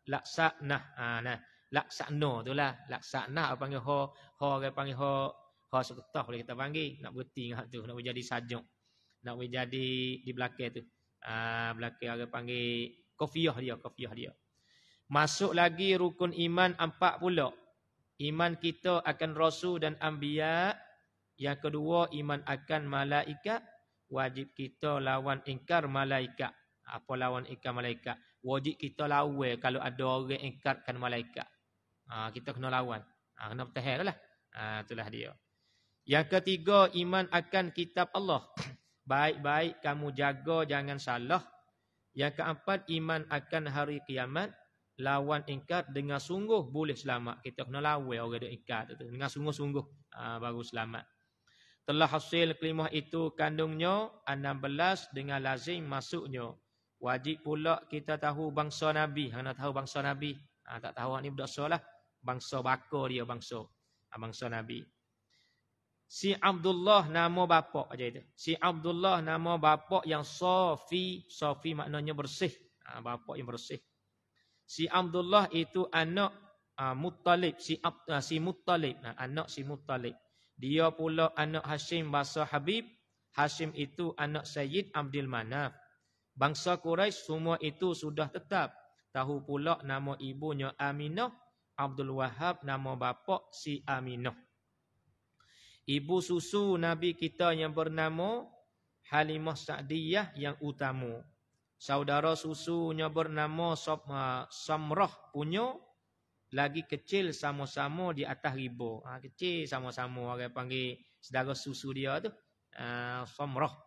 [SPEAKER 1] laksanah. Nah, laksana itulah. Laksana apa panggil ho orang panggil ho seketah boleh kita panggil. Nak berhenti dengan tu, nak menjadi sajuk. Nak menjadi di belakang tu. Belakang orang panggil kafiyah dia. Masuk lagi rukun iman 4 pula. Iman kita akan rasul dan anbiya. Yang kedua iman akan malaikat. Wajib kita lawan ingkar malaikat. Apa lawan ingkar malaikat? Wajib kita lawan kalau ada orang ingkarkan malaikat. Kita kena lawan. Kena bertahan lah. Itulah dia. Yang ketiga iman akan kitab Allah. Baik-baik kamu jaga jangan salah. Yang keempat iman akan hari kiamat. Lawan ingkar dengan sungguh boleh selamat. Kita kena lawan orang yang ingkar tu. Dengan sungguh-sungguh baru selamat. Telah hasil kelimah itu kandungnya 16 dengan lazim masuknya. Wajib pula kita tahu bangsa Nabi. Hang nak tahu bangsa Nabi. Tak tahu ni berdosa lah. Bangsa baka dia bangsa. Bangsa Nabi. Si Abdullah nama bapak aja itu. Si Abdullah nama bapak yang Safi. Safi maknanya bersih. Bapak yang bersih. Si Abdullah itu anak Muttalib. Si Muttalib. Anak si Muttalib. Dia pula anak Hashim bahasa Habib. Hashim itu anak Sayyid Abdul Manaf. Bangsa Quraisy semua itu sudah tetap. Tahu pula nama ibunya Aminah. Abdul Wahab nama bapak si Aminah. Ibu susu Nabi kita yang bernama Halimah Sa'diyah yang utama. Saudara susunya bernama Samrah punya. Lagi kecil sama-sama di atas riba. Kecil sama-sama orang panggil saudara susu dia tu. Samrah.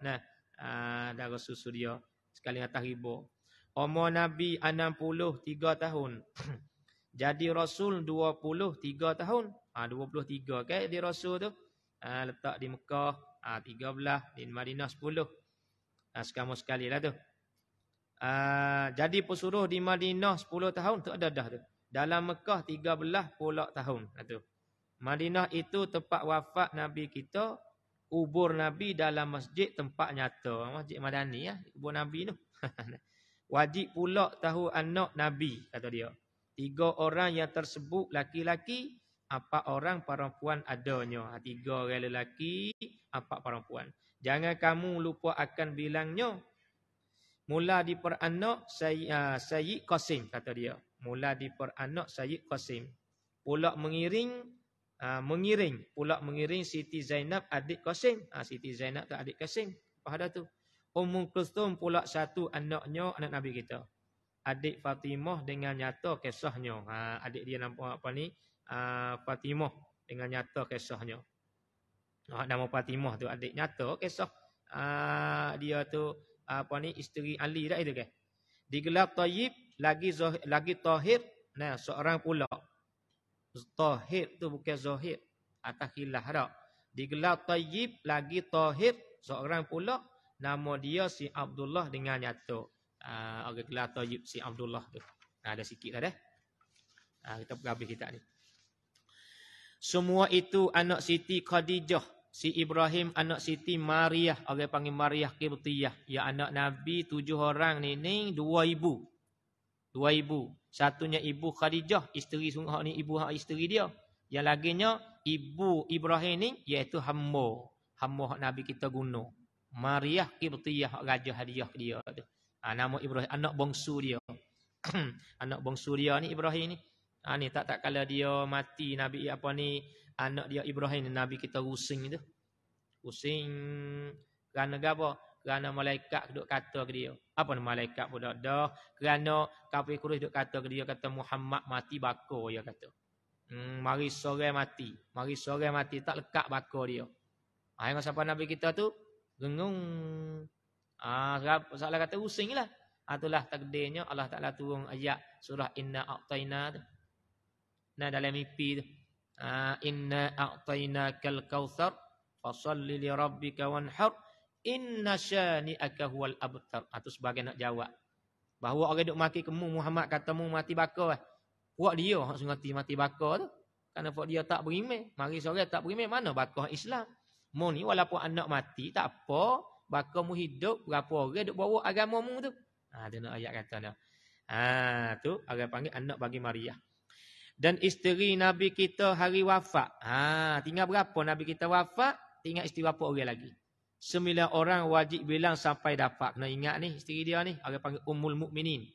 [SPEAKER 1] Saudara susu dia. Sekali atas riba. Umur Nabi 63 tahun. Jadi Rasul 23 tahun. 23 kan dia Rasul tu. Letak di Mekah 13, di Madinah 10. Sekamu sekali lah tu. Jadi pesuruh di Madinah 10 tahun tu ada dah tu. Dalam Mekah 13 pula tahun. Tu. Madinah itu tempat wafat Nabi kita. Kubur Nabi dalam masjid tempat nyata. Masjid Madani ya, kubur Nabi tu. Wajib pula tahu anak Nabi kata dia. 3 orang yang tersebut laki-laki. 4 orang perempuan adanya. 3 orang lelaki, 4 perempuan. Jangan kamu lupa akan bilangnya. Mula diperanak Sayyid Qasim kata dia. Mula diperanak Sayyid Qasim. Pula mengiring Siti Zainab adik Qasim. Siti Zainab tu adik Qasim. Apa ada tu? Ummu Kulthum pula satu anaknya, anak Nabi kita. Adik Fatimah dengan nyata kisahnya. Adik dia nampak apa ni? Fatimah dengan nyata kisahnya. Nama Fatimah tu adik nyata kisah dia tu apa ni isteri Ali dah itu kan. Digelar Tayyib lagi Tahir. Seorang pula. Tahir tu bukan Zahir. Atas khilaf dak. Digelar Tayyib lagi Tahir seorang pula. Nama dia si Abdullah dengan nyata. Orang gelar Tayyib si Abdullah tu. Ada sikit dah dah. Kita habis kita ni. Semua itu anak Siti Khadijah. Si Ibrahim anak Siti Maryah. Orang panggil Maryah Qibtiyah. Ya anak Nabi 7 orang ni 2 ibu. 2 ibu. Satunya ibu Khadijah. Isteri sungguh ni ibu isteri dia. Yang laginya ibu Ibrahim ni iaitu hamba. Hamba Nabi kita guna. Maryah Qibtiyah raja hadiah dia tu. Nama Ibrahim anak bongsu dia. Anak bongsu dia ni Ibrahim ni. Ni tak kala dia mati Nabi apa ni anak dia Ibrahim Nabi kita rusing tu. Rusing kerana apa? Kerana malaikat duk kata ke dia. Apa nama malaikat pun dah. Kerana kafir Quraisy duk kata ke dia kata Muhammad mati bako dia kata. Mari sore mati. Mari sore mati tak lekat bako dia. Yang siapa Nabi kita tu gengung. Salah kata rusing lah. Itulah takdirnya Allah Taala turun ayat surah Inna A'tayna tu. Dalam mimpi tu. Inna a'tainakal kautsar fasalli li rabbika wanhar inna syani'aka huwal abtar. Itu sebagai nak jawab. Bahawa orang duk maki kemu Muhammad kata mu mati bakar. Puak dia hak sengati mati bakar tu. Kerana puak dia tak beriman. Mari sore tak beriman mana bakar Islam. Mu ni walaupun anak mati tak apa. Bakar mu hidup berapa orang duk bawa agama mu tu. Dia nak ayat kata dah. Tu orang panggil anak bagi Maria. Dan isteri Nabi kita hari wafat. Tinggal berapa Nabi kita wafat? Tinggal isteri berapa orang lagi? 9 orang wajib bilang sampai dapat. Kena ingat ni isteri dia ni. Orang panggil Ummul Mukminin.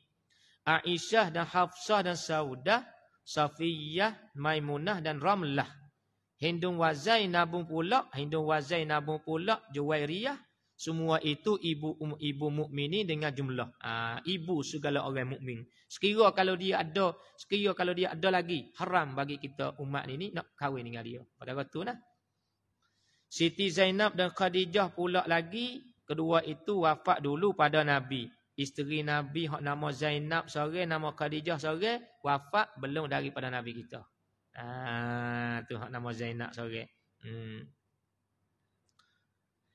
[SPEAKER 1] Aisyah dan Hafsah dan Saudah. Safiyah, Maimunah dan Ramlah. Hindun wa Zainabun pula. Juwairiyah. Semua itu ibu mukminin dengan jumlah. Ibu segala orang mukmin. Sekira kalau dia ada lagi. Haram bagi kita umat ini nak kahwin dengan dia. Pada waktu nah. Siti Zainab dan Khadijah pula lagi. Kedua itu wafat dulu pada Nabi. Isteri Nabi hak nama Zainab sore, nama Khadijah sore. Wafat belum daripada Nabi kita. Tu hak nama Zainab sore.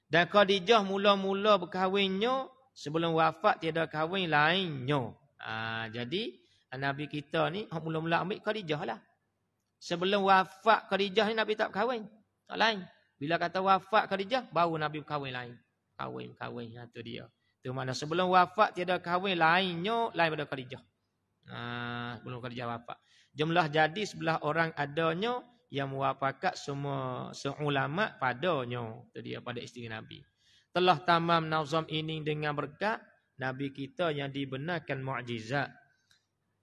[SPEAKER 1] Dan Khadijah mula-mula berkahwinnya. Sebelum wafat tiada kahwin lainnya. Jadi Nabi kita ni hak mula-mula ambil Khadijah lah. Sebelum wafat Khadijah ni Nabi tak kahwin. Tak lain. Bila kata wafat Khadijah, baru Nabi berkahwin lain. Kahwin. Itu dia. Itu makna sebelum wafat tiada kahwin lainnya lain pada Khadijah. Sebelum Khadijah wafat. Jumlah jadi 11 orang adanya yang muwafakat semua seulama padanya. Itu dia pada isteri Nabi. Telah tamam nazam ini dengan berkat Nabi kita yang dibenarkan mukjizat.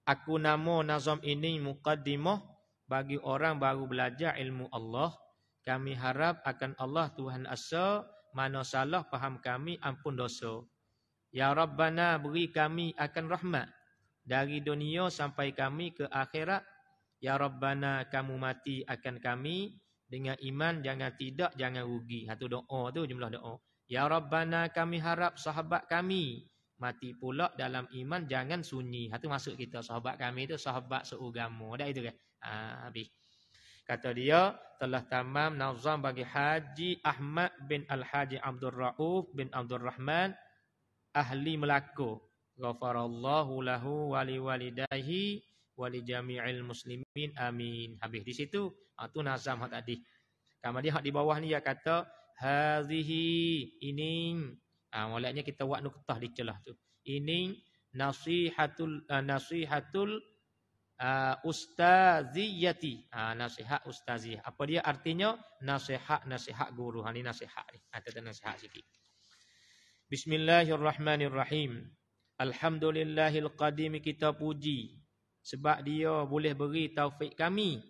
[SPEAKER 1] Aku nama nazam ini muqaddimah bagi orang baru belajar ilmu Allah. Kami harap akan Allah Tuhan Asa, mana salah faham kami ampun dosa. Ya Rabbana beri kami akan rahmat dari dunia sampai kami ke akhirat. Ya Rabbana kamu mati akan kami dengan iman, jangan tidak, jangan rugi. Itu doa tu jumlah doa. Ya Rabbana kami harap sahabat kami mati pula dalam iman, jangan sunyi. Itu maksud kita sahabat kami itu sahabat seagama. Dah itu kan? Habis. Kata dia, telah tamam nazam bagi Haji Ahmad bin Al-Haji Abdul Rauf bin Abdul Rahman ahli Melaka. Ghafarallahu lahu wali walidayhi wali jami'il muslimin amin. Habis di situ, tu nazam hak tadi. Kemudian hak di bawah ni dia kata hazihi ini. Mulanya kita buat nuktah di celah tu. Ini nasihatul ustaziyati. Nasihat ustaziyah. Apa dia artinya? Nasihat guru. Ini nasihat ni. Ada nasihat sikit. Bismillahirrahmanirrahim. Alhamdulillahil qadim, kita puji sebab dia boleh beri taufik kami.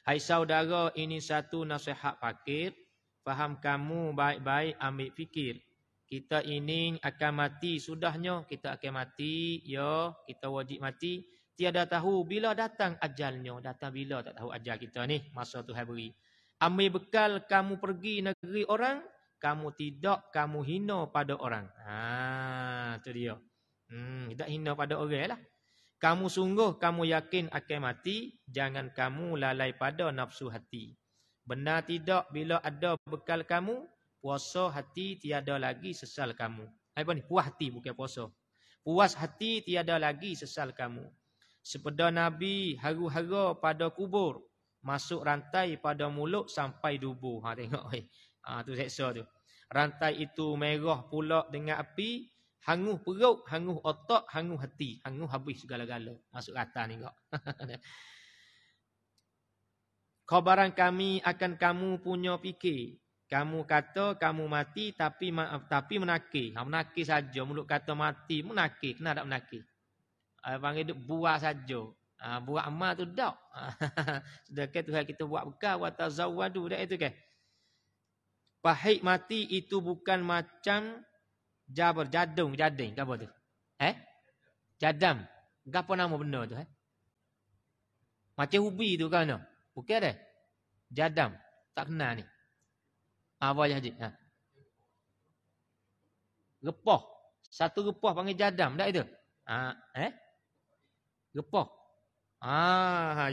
[SPEAKER 1] Hai saudara, ini satu nasihat fakir. Faham kamu baik-baik, ambil fikir. Kita ini akan mati sudahnya. Kita akan mati. Ya, kita wajib mati. Tiada tahu bila datang ajalnya. Datang bila tak tahu ajal kita ni. Masa Tuhan beri. Ambil bekal kamu pergi negeri orang. Kamu tidak, kamu hina pada orang. Itu dia. Tidak hina pada orang lah. Kamu sungguh, kamu yakin akan mati. Jangan kamu lalai pada nafsu hati. Benar tidak bila ada bekal kamu. Puasa hati tiada lagi sesal kamu. Apa ni? Puas hati bukan puasa. Puas hati tiada lagi sesal kamu. Sepeda Nabi haru-hara pada kubur. Masuk rantai pada mulut sampai dubur. Tengok. Tu seksa tu. Rantai itu merah pula dengan api. Hanguh perut, hanguh otak, hanguh hati. Hanguh habis segala-gala. Masuk rata ni kok. Khabaran kami akan kamu punya fikir. Kamu kata kamu mati tapi menakir. Menakir saja. Mulut kata mati menakir. Kena tak menakir? Panggil duk buat saja. Buat amal tu tak. Sedangkan Tuhan kita buat bekal. Watazawadu. Tak itu kan? Pahit mati itu bukan macam jading. Apa tu? Jadam. Apa nama benda tu? Macam ubi tu kan? Bukan ada? Jadam. Tak kenal ni. Apa je Haji? Repah. Satu repah panggil jadam. Tak itu? Repah.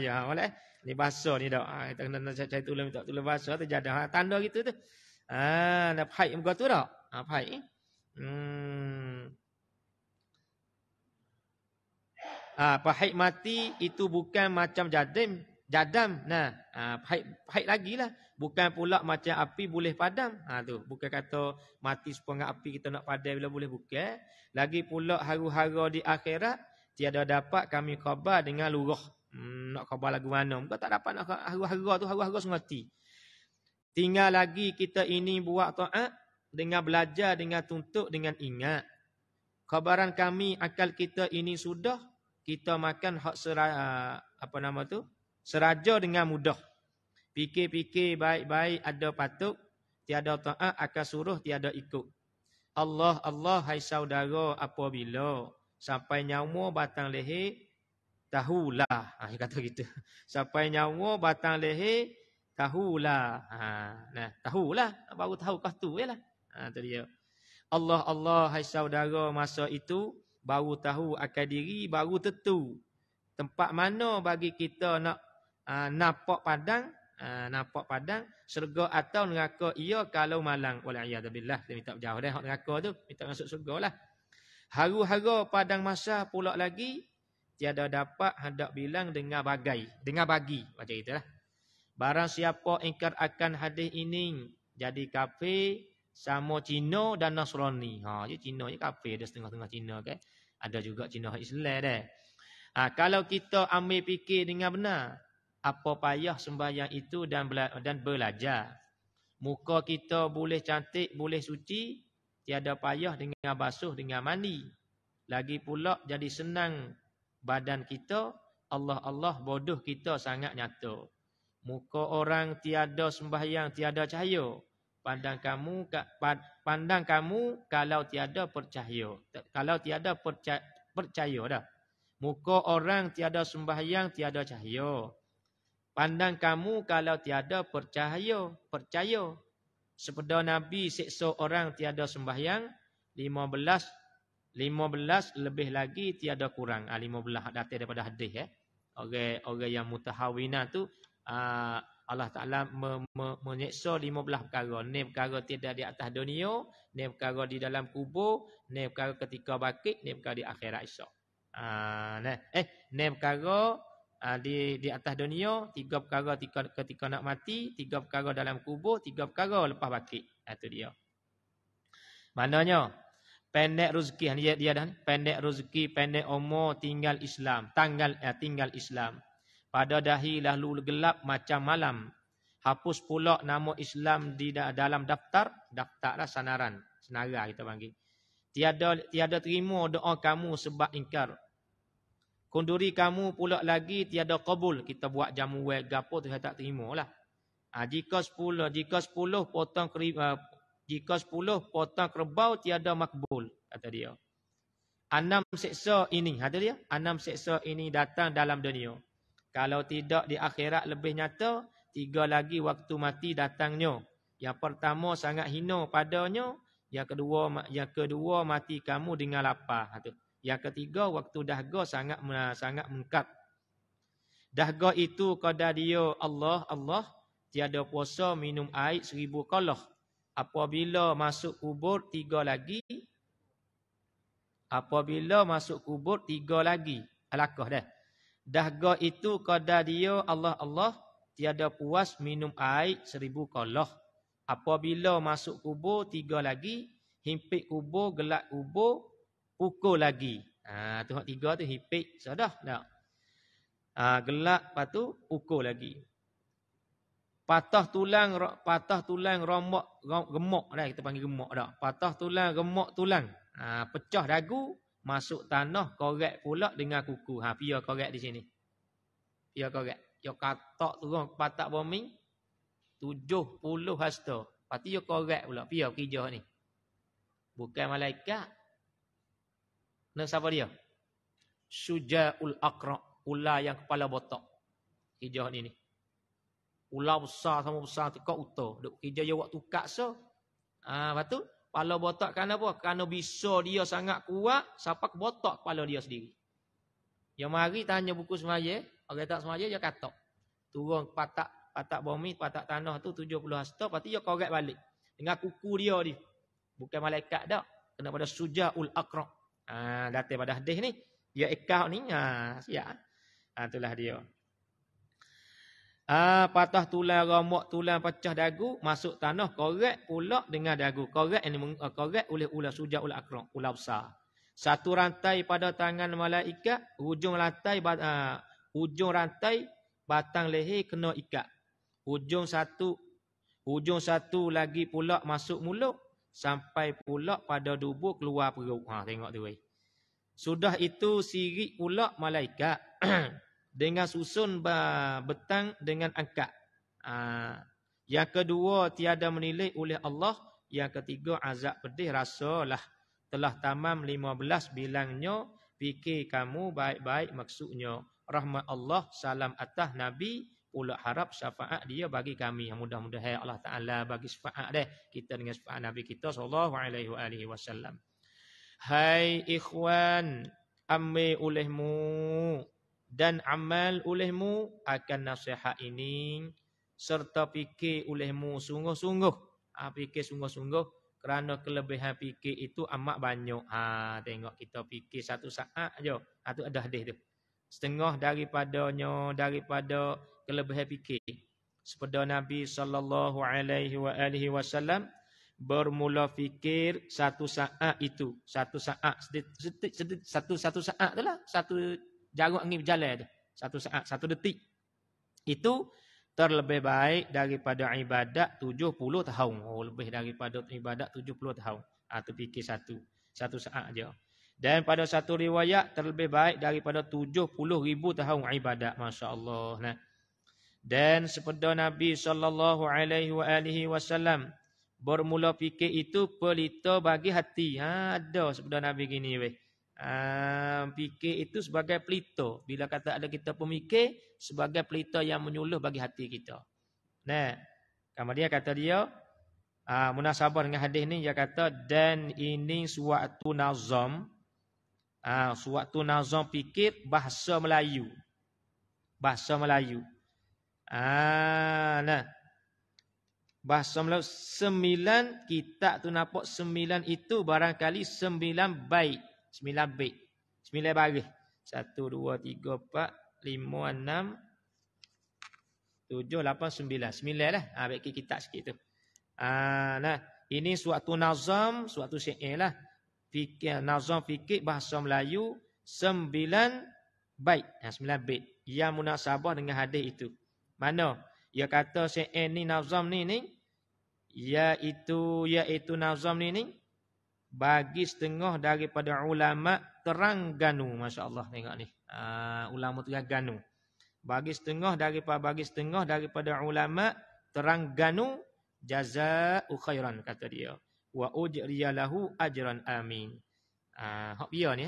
[SPEAKER 1] Ya, boleh. Ni bahasa ni dah. Kita kena cari tulis, minta tulis bahasa tu jadam. Tanda gitu tu. Nak pahit muka tu tak? Pahit. Pahit mati itu bukan macam jadam. Nah, pahit lagi lah. Bukan pula macam api boleh padam. Tu bukan kata mati sepengah api kita nak padam bila boleh, bukan. Lagi pula haru-hara di akhirat tiada dapat kami khabar dengan lurah. Nak khabar lagu mana? Bukan tak dapat nak haru-hara tu, haru-hara semati. Tinggal lagi kita ini buat taat dengan belajar, dengan tuntut, dengan ingat. Khabaran kami akal kita ini sudah kita makan hak seraja dengan mudah. Fikir-fikir baik-baik ada patut, tiada taat akan suruh tiada ikut. Allah hai saudara apabila sampai nyawa batang leher tahulah. Dia kata gitu. Sampai nyawa batang leher tahulah. Tahulah, baru tahu kah tu yalah. Tu dia. Allah hai saudara masa itu baru tahu akan diri, baru tentu tempat mana bagi kita nak nampak padang syurga atau neraka ia kalau malang. Waliyadzubillah, kita minta jauh dah hak neraka tu, minta masuk syurga lah. Haru-hara padang masa pula lagi tiada dapat hendak bilang dengan bagi macam itulah. Barang siapa ingkar akan hadis ini jadi kafir sama Cina dan Nasrani. Cina je kafir, ada setengah-setengah Cina kan. Ada juga Cina Islam dah. Kalau kita ambil fikir dengan benar, apa payah sembahyang itu dan belajar. Muka kita boleh cantik, boleh suci, tiada payah dengan basuh dengan mandi. Lagi pula jadi senang badan kita, Allah bodoh kita sangat nyata. Muka orang tiada sembahyang, tiada cahaya. Pandang kamu kalau tiada percaya. Kalau tiada percaya dah. Muka orang tiada sembahyang, tiada cahaya. Pandang kamu kalau tiada percaya. Sepeda Nabi siksa orang tiada sembahyang, 15 lebih lagi tiada kurang. 15 datang daripada hadis Orang yang mutahawinah tu Allah Ta'ala menyeksa 15 perkara. Ni perkara tidak di atas dunia, ni perkara di dalam kubur, ni perkara ketika bangkit, ni perkara di akhirat esok. Ni perkara di atas dunia, 3 perkara ketika nak mati, 3 perkara dalam kubur, 3 perkara lepas bangkit. Itu dia. Maknanya pendek rezeki, dia dah pendek rezeki, pendek umur, tinggal Islam. Tinggal Islam. Pada dahi lalu gelap macam malam. Hapus pula nama Islam di dalam daftar lah senaran kita panggil. Tiada terima doa kamu sebab ingkar. Kunduri kamu pula lagi tiada qabul. Kita buat jamu gapo tu saya tak terima lah. Jika 10 potong kerbau tiada makbul, kata dia. 6 seksa ini, kata dia, 6 seksa ini datang dalam dunia. Kalau tidak di akhirat lebih nyata, 3 lagi waktu mati datangnya. Yang pertama sangat hina padanya, yang kedua mati kamu dengan lapar. Yang ketiga waktu dahga sangat mengkat. Dahga itu qada dia Allah, tiada puasa minum air 1000 qalah. Apabila masuk kubur 3 lagi. Alakah dah. Dahga itu qada dia Allah, tiada puas minum air 1000 qalah. Apabila masuk kubur 3 lagi, himpit kubur, gelak kubur, pukul lagi. Tu hak 3 tu himpit sudah dah. Gelak lepas tu pukul lagi. Patah tulang rombok gemuk dah, kita panggil gemuk dah. Patah tulang remuk tulang. Pecah dagu, masuk tanah, korek pula dengan kuku. Pia korek di sini. Pia korek. Yo katak turun patak bumi 70 hasta. Pati yo korek pula. Pia kerja ni. Bukan malaikat. Nak siapa dia? Syuja'ul aqra, ular yang kepala botak. Kerja ni. Ular besar sama besar tekak uta. Duk kerja je waktu kak so. Lepas tu kepala botak kerana apa? Kerana bisa dia sangat kuat, siapa botak kepala dia sendiri. Yang mari tanya buku semaya, orang tak semaya dia katak. Turun patak bumi, patak tanah tu 70 hasta, lepas tu dia korek balik. Dengan kuku dia ni. Bukan malaikat dak. Kena pada Syuja'ul aqra. Datang pada hadis ni. Ya ikah ni siap. Itulah dia. Patah tulang rambut, tulang pecah dagu, masuk tanah, korek pula dengan dagu. Korek ini korek oleh ular sujak, ular akram, ular besar. Satu rantai pada tangan malaikat, ujung rantai batang leher kena ikat. Ujung satu lagi pula masuk mulut sampai pula pada dubur keluar perut. Tengok tu. Sudah itu sirik pula malaikat dengan susun betang dengan angkat. Yang kedua tiada menilai oleh Allah. Yang ketiga azab pedih rasalah. Telah tamam 15 bilangnya. Fikir kamu baik-baik maksudnya. Rahmat Allah salam atas Nabi. Pula harap syafaat dia bagi kami. Mudah-mudahan Allah Ta'ala bagi syafaat kita dengan syafaat Nabi kita SAW. Hai ikhwan, ambil olehmu dan amal olehmu akan nasihat ini serta fikir olehmu sungguh-sungguh. Fikir sungguh-sungguh kerana kelebihan fikir itu amat banyak. Tengok kita fikir satu saat aja. Tu ada hadis tu. Setengah daripada kelebihan fikir. Sepada Nabi sallallahu alaihi wasallam bermula fikir satu saat itu. Satu saat satu saat itulah. Satu jarak angin berjalan tu. Satu saat, satu detik. Itu terlebih baik daripada ibadat 70 tahun. Lebih daripada ibadat 70 tahun. Itu fikir satu saat aja. Dan pada satu riwayat terlebih baik daripada 70,000 tahun ibadat. Masya Allah. Nah. Dan sepada Nabi sallallahu alaihi wasallam bermula fikir itu pelita bagi hati. Ada sepada Nabi gini weh. Fikir itu sebagai pelita. Bila kata ada kita pemikir, sebagai pelita yang menyuluh bagi hati kita. Nah, kemudian kata dia, munasabah dengan hadis ni, dia kata, dan ini suatu nazam. Suatu nazam fikir bahasa Melayu. Bahasa Melayu. Nah. Bahasa Melayu 9 kitab tu nampak 9 itu barangkali 9 bait. 9 bait. 9 baris. 1, 2, 3, 4, 5, 6, 7, 8, 9. 9 lah. Baik kitab sikit tu. Nah, ini suatu nazam, suatu syair lah. Nazam fikir bahasa Melayu 9 bait. 9 bait. Yang munasabah dengan hadis itu. Mana? Ia kata syair ni nazam ni iaitu nazam ni bagi setengah daripada ulama Terengganu. Masya-Allah tengok ni. Ulama Terengganu. Bagi setengah daripada ulama Terengganu jazaa'u khairan kata dia. Wa ujriya lahu ajran amin. Hak dia ni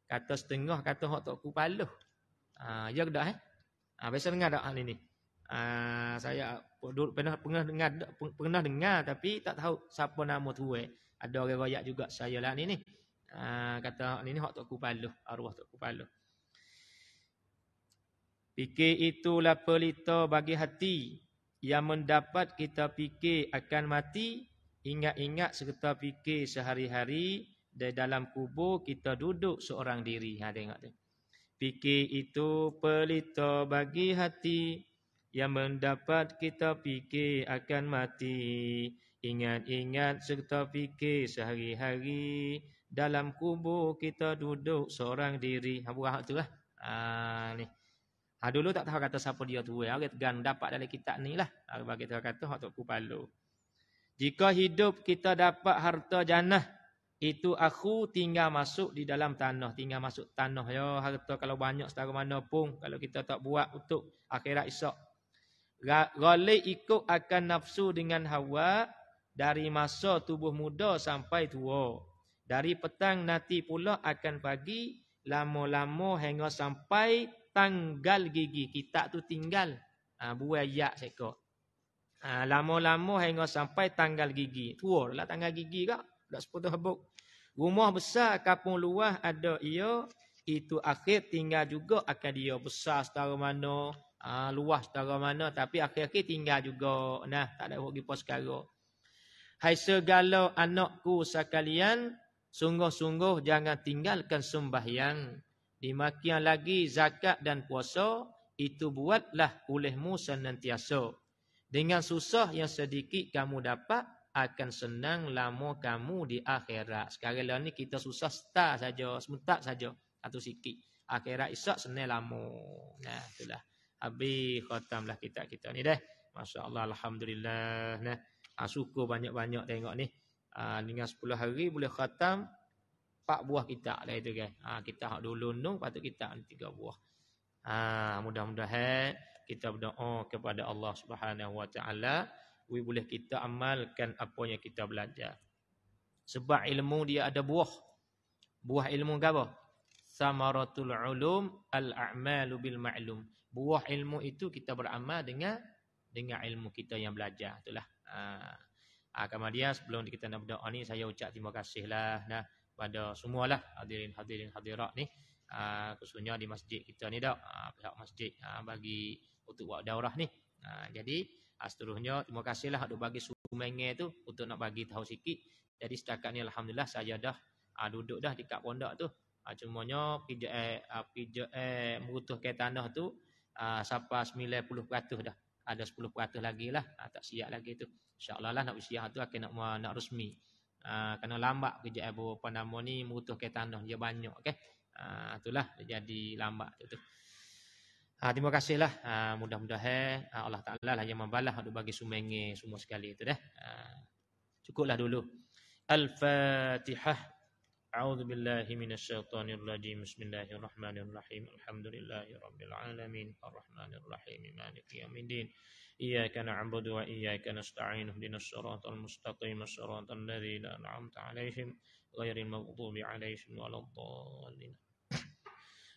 [SPEAKER 1] kata setengah kata hak tak kepala. Ya dak biasa dengar dak hal ni. Saya pernah dengar tapi tak tahu siapa nama tu. Ada orang royak juga saya lah ni. Kata ni hak tak kepala, arwah tak kepala. Fikir itulah pelita bagi hati yang mendapat kita fikir akan mati. Ingat-ingat serta fikir sehari-hari di dalam kubur kita duduk seorang diri. Tengok tu. Fikir itu pelita bagi hati yang mendapat kita fikir akan mati. Ingat-ingat serta fikir sehari-hari dalam kubur kita duduk seorang diri. Buah tu lah. Ni. Dulu tak tahu kata siapa dia tu. Orang tegan dapat dalam kitab ni lah. Bagi tahu kata hak tak kepala. Jika hidup kita dapat harta jannah, itu aku tinggal masuk di dalam tanah. Tinggal masuk tanah. Ya, harta kalau banyak setara mana pun. Kalau kita tak buat untuk akhirat esok. Galik ikut akan nafsu dengan hawa. Dari masa tubuh muda sampai tua. Dari petang nanti pula akan pagi. Lama-lama hingga sampai tanggal gigi. Kita tu tinggal. Buai yak sekor. Lama-lama hingga sampai tanggal gigi. Tua lah tanggal gigi kak. Tak sepuluh habuk. Rumah besar kampung luas ada ia. Itu akhir tinggal juga akan dia. Besar setara mana. Luas setara mana. Tapi akhir-akhir tinggal juga. Nah tak ada pergi pos sekarang. Hai segala anakku sekalian. Sungguh-sungguh jangan tinggalkan sembahyang. Demikian lagi zakat dan puasa itu buatlah olehmu senantiasa. Dengan susah yang sedikit kamu dapat akan senang lama kamu di akhirat. Sekarang lah ni kita susah sebentar saja atau sikit. Akhirat esok senang lama. Nah, itulah. Habis khatamlah kita ni dah. Masya-Allah, alhamdulillah. Nah, syukur banyak-banyak tengok ni. Dengan 10 hari boleh khatam 4 buah kitab dah itu kan. Kita hak dulu nung patut kita 3 buah. Mudah-mudahan kita berdoa kepada Allah Subhanahu Wa Taala, boleh kita amalkan apa yang kita belajar. Sebab ilmu dia ada buah. Buah ilmu apa? Samaratul ulum al-a'malu bil ma'lum. Buah ilmu itu kita beramal dengan ilmu kita yang belajar. Itulah. Kemudian sebelum kita nak berdoa ni, saya ucap terima kasihlah pada semualah hadirin hadirat ni, khususnya di masjid kita ni dak, pihak masjid bagi untuk buat daurah ni. Jadi seterusnya terima kasihlah untuk bagi sumbangan tu untuk nak bagi tahu sikit. Jadi setakat ni alhamdulillah saya dah duduk dah dekat pondok tu. Cumanya PJA merutuhkan tanah tu sampai 90% dah. Ada 10% lagi lah tak siap lagi tu. InsyaAllah lah nak usia tu akan nak resmi. Kena lambat kerja apa nama ni merutuhkan tanah dia banyak kan. Itulah jadi lambat tu. Terima kasihlah. Mudah-mudahan Allah Taala lah yang membalas untuk bagi sumbangan semua sekali itu dah. Cukuplah dulu. Al-Fatihah. A'udzu billahi minasyaitonir rajim. Bismillahirrahmanirrahim. Alhamdulillahirabbil alamin. Arrahmanir rahim. Maliki yaumiddin. Iyyaka na'budu wa iyyaka nasta'in. Ihdinas siratal mustaqim. Shiratal ladzina an'amta 'alaihim ghairil maghdubi 'alaihim waladdallin.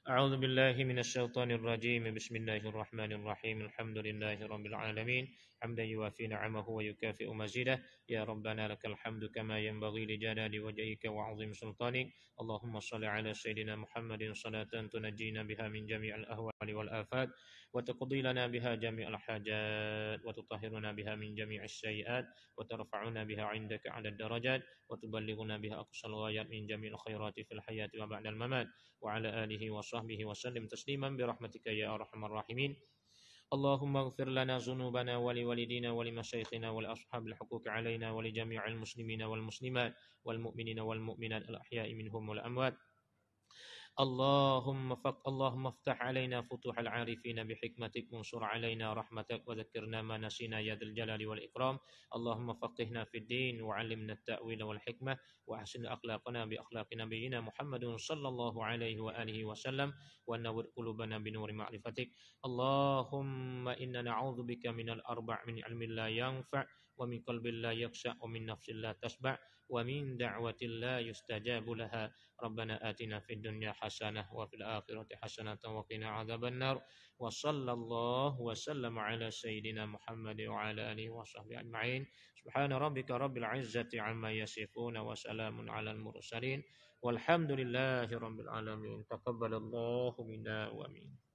[SPEAKER 1] أعوذ بالله من الشيطان الرجيم بسم الله الرحمن الرحيم الحمد لله رب العالمين حمدا يوافي نعمه ويكافئ مزيده يا ربنا لك الحمد كما ينبغي لجلال وجهك وعظيم سلطانك اللهم صل على سيدنا محمد صلاة تنجينا بها من جميع الأهوال والآفات وتقضي لنا بها جميع الحاجات وتطهرنا بها من جميع السيئات وترفعنا بها عندك على الدرجات وتبلغنا بها أقصى الغايات من جميع الخيرات في الحياة وبعد الممات وعلى آله وصحبه وسلم تسليما برحمتك يا أرحم الراحمين اللهم اغفر لنا ذنوبنا ولوالدينا ولمشايخنا ولأصحاب الحقوق علينا ولجميع المسلمين والمسلمات والمؤمنين والمؤمنات الأحياء منهم والأموات اللهم افتح علينا فتوح العارفين بحكمتك وانصر علينا رحمتك وذكرنا ما نسينا يا ذا الجلال والإكرام اللهم فقهنا في الدين وعلمنا التأويل والحكمة وأحسن أخلاقنا بأخلاق نبينا محمد صلى الله عليه وآله وسلم ونور قلوبنا بنور معرفتك اللهم إنا نعوذ بك من الأربع من علم لا ينفع ومن قلب لا يخشع ومن نفس لا تشبع ومن دعوة لا يستجاب لها ربنا آتنا في الدنيا حسنة وفي الآخرة حسنة وقنا عذاب النار وصلى الله وسلم على سيدنا محمد وعلى آله وصحبه أجمعين سبحان ربك رب العزة عما يصفون وسلام على المرسلين والحمد لله رب العالمين تقبل الله منا ومنكم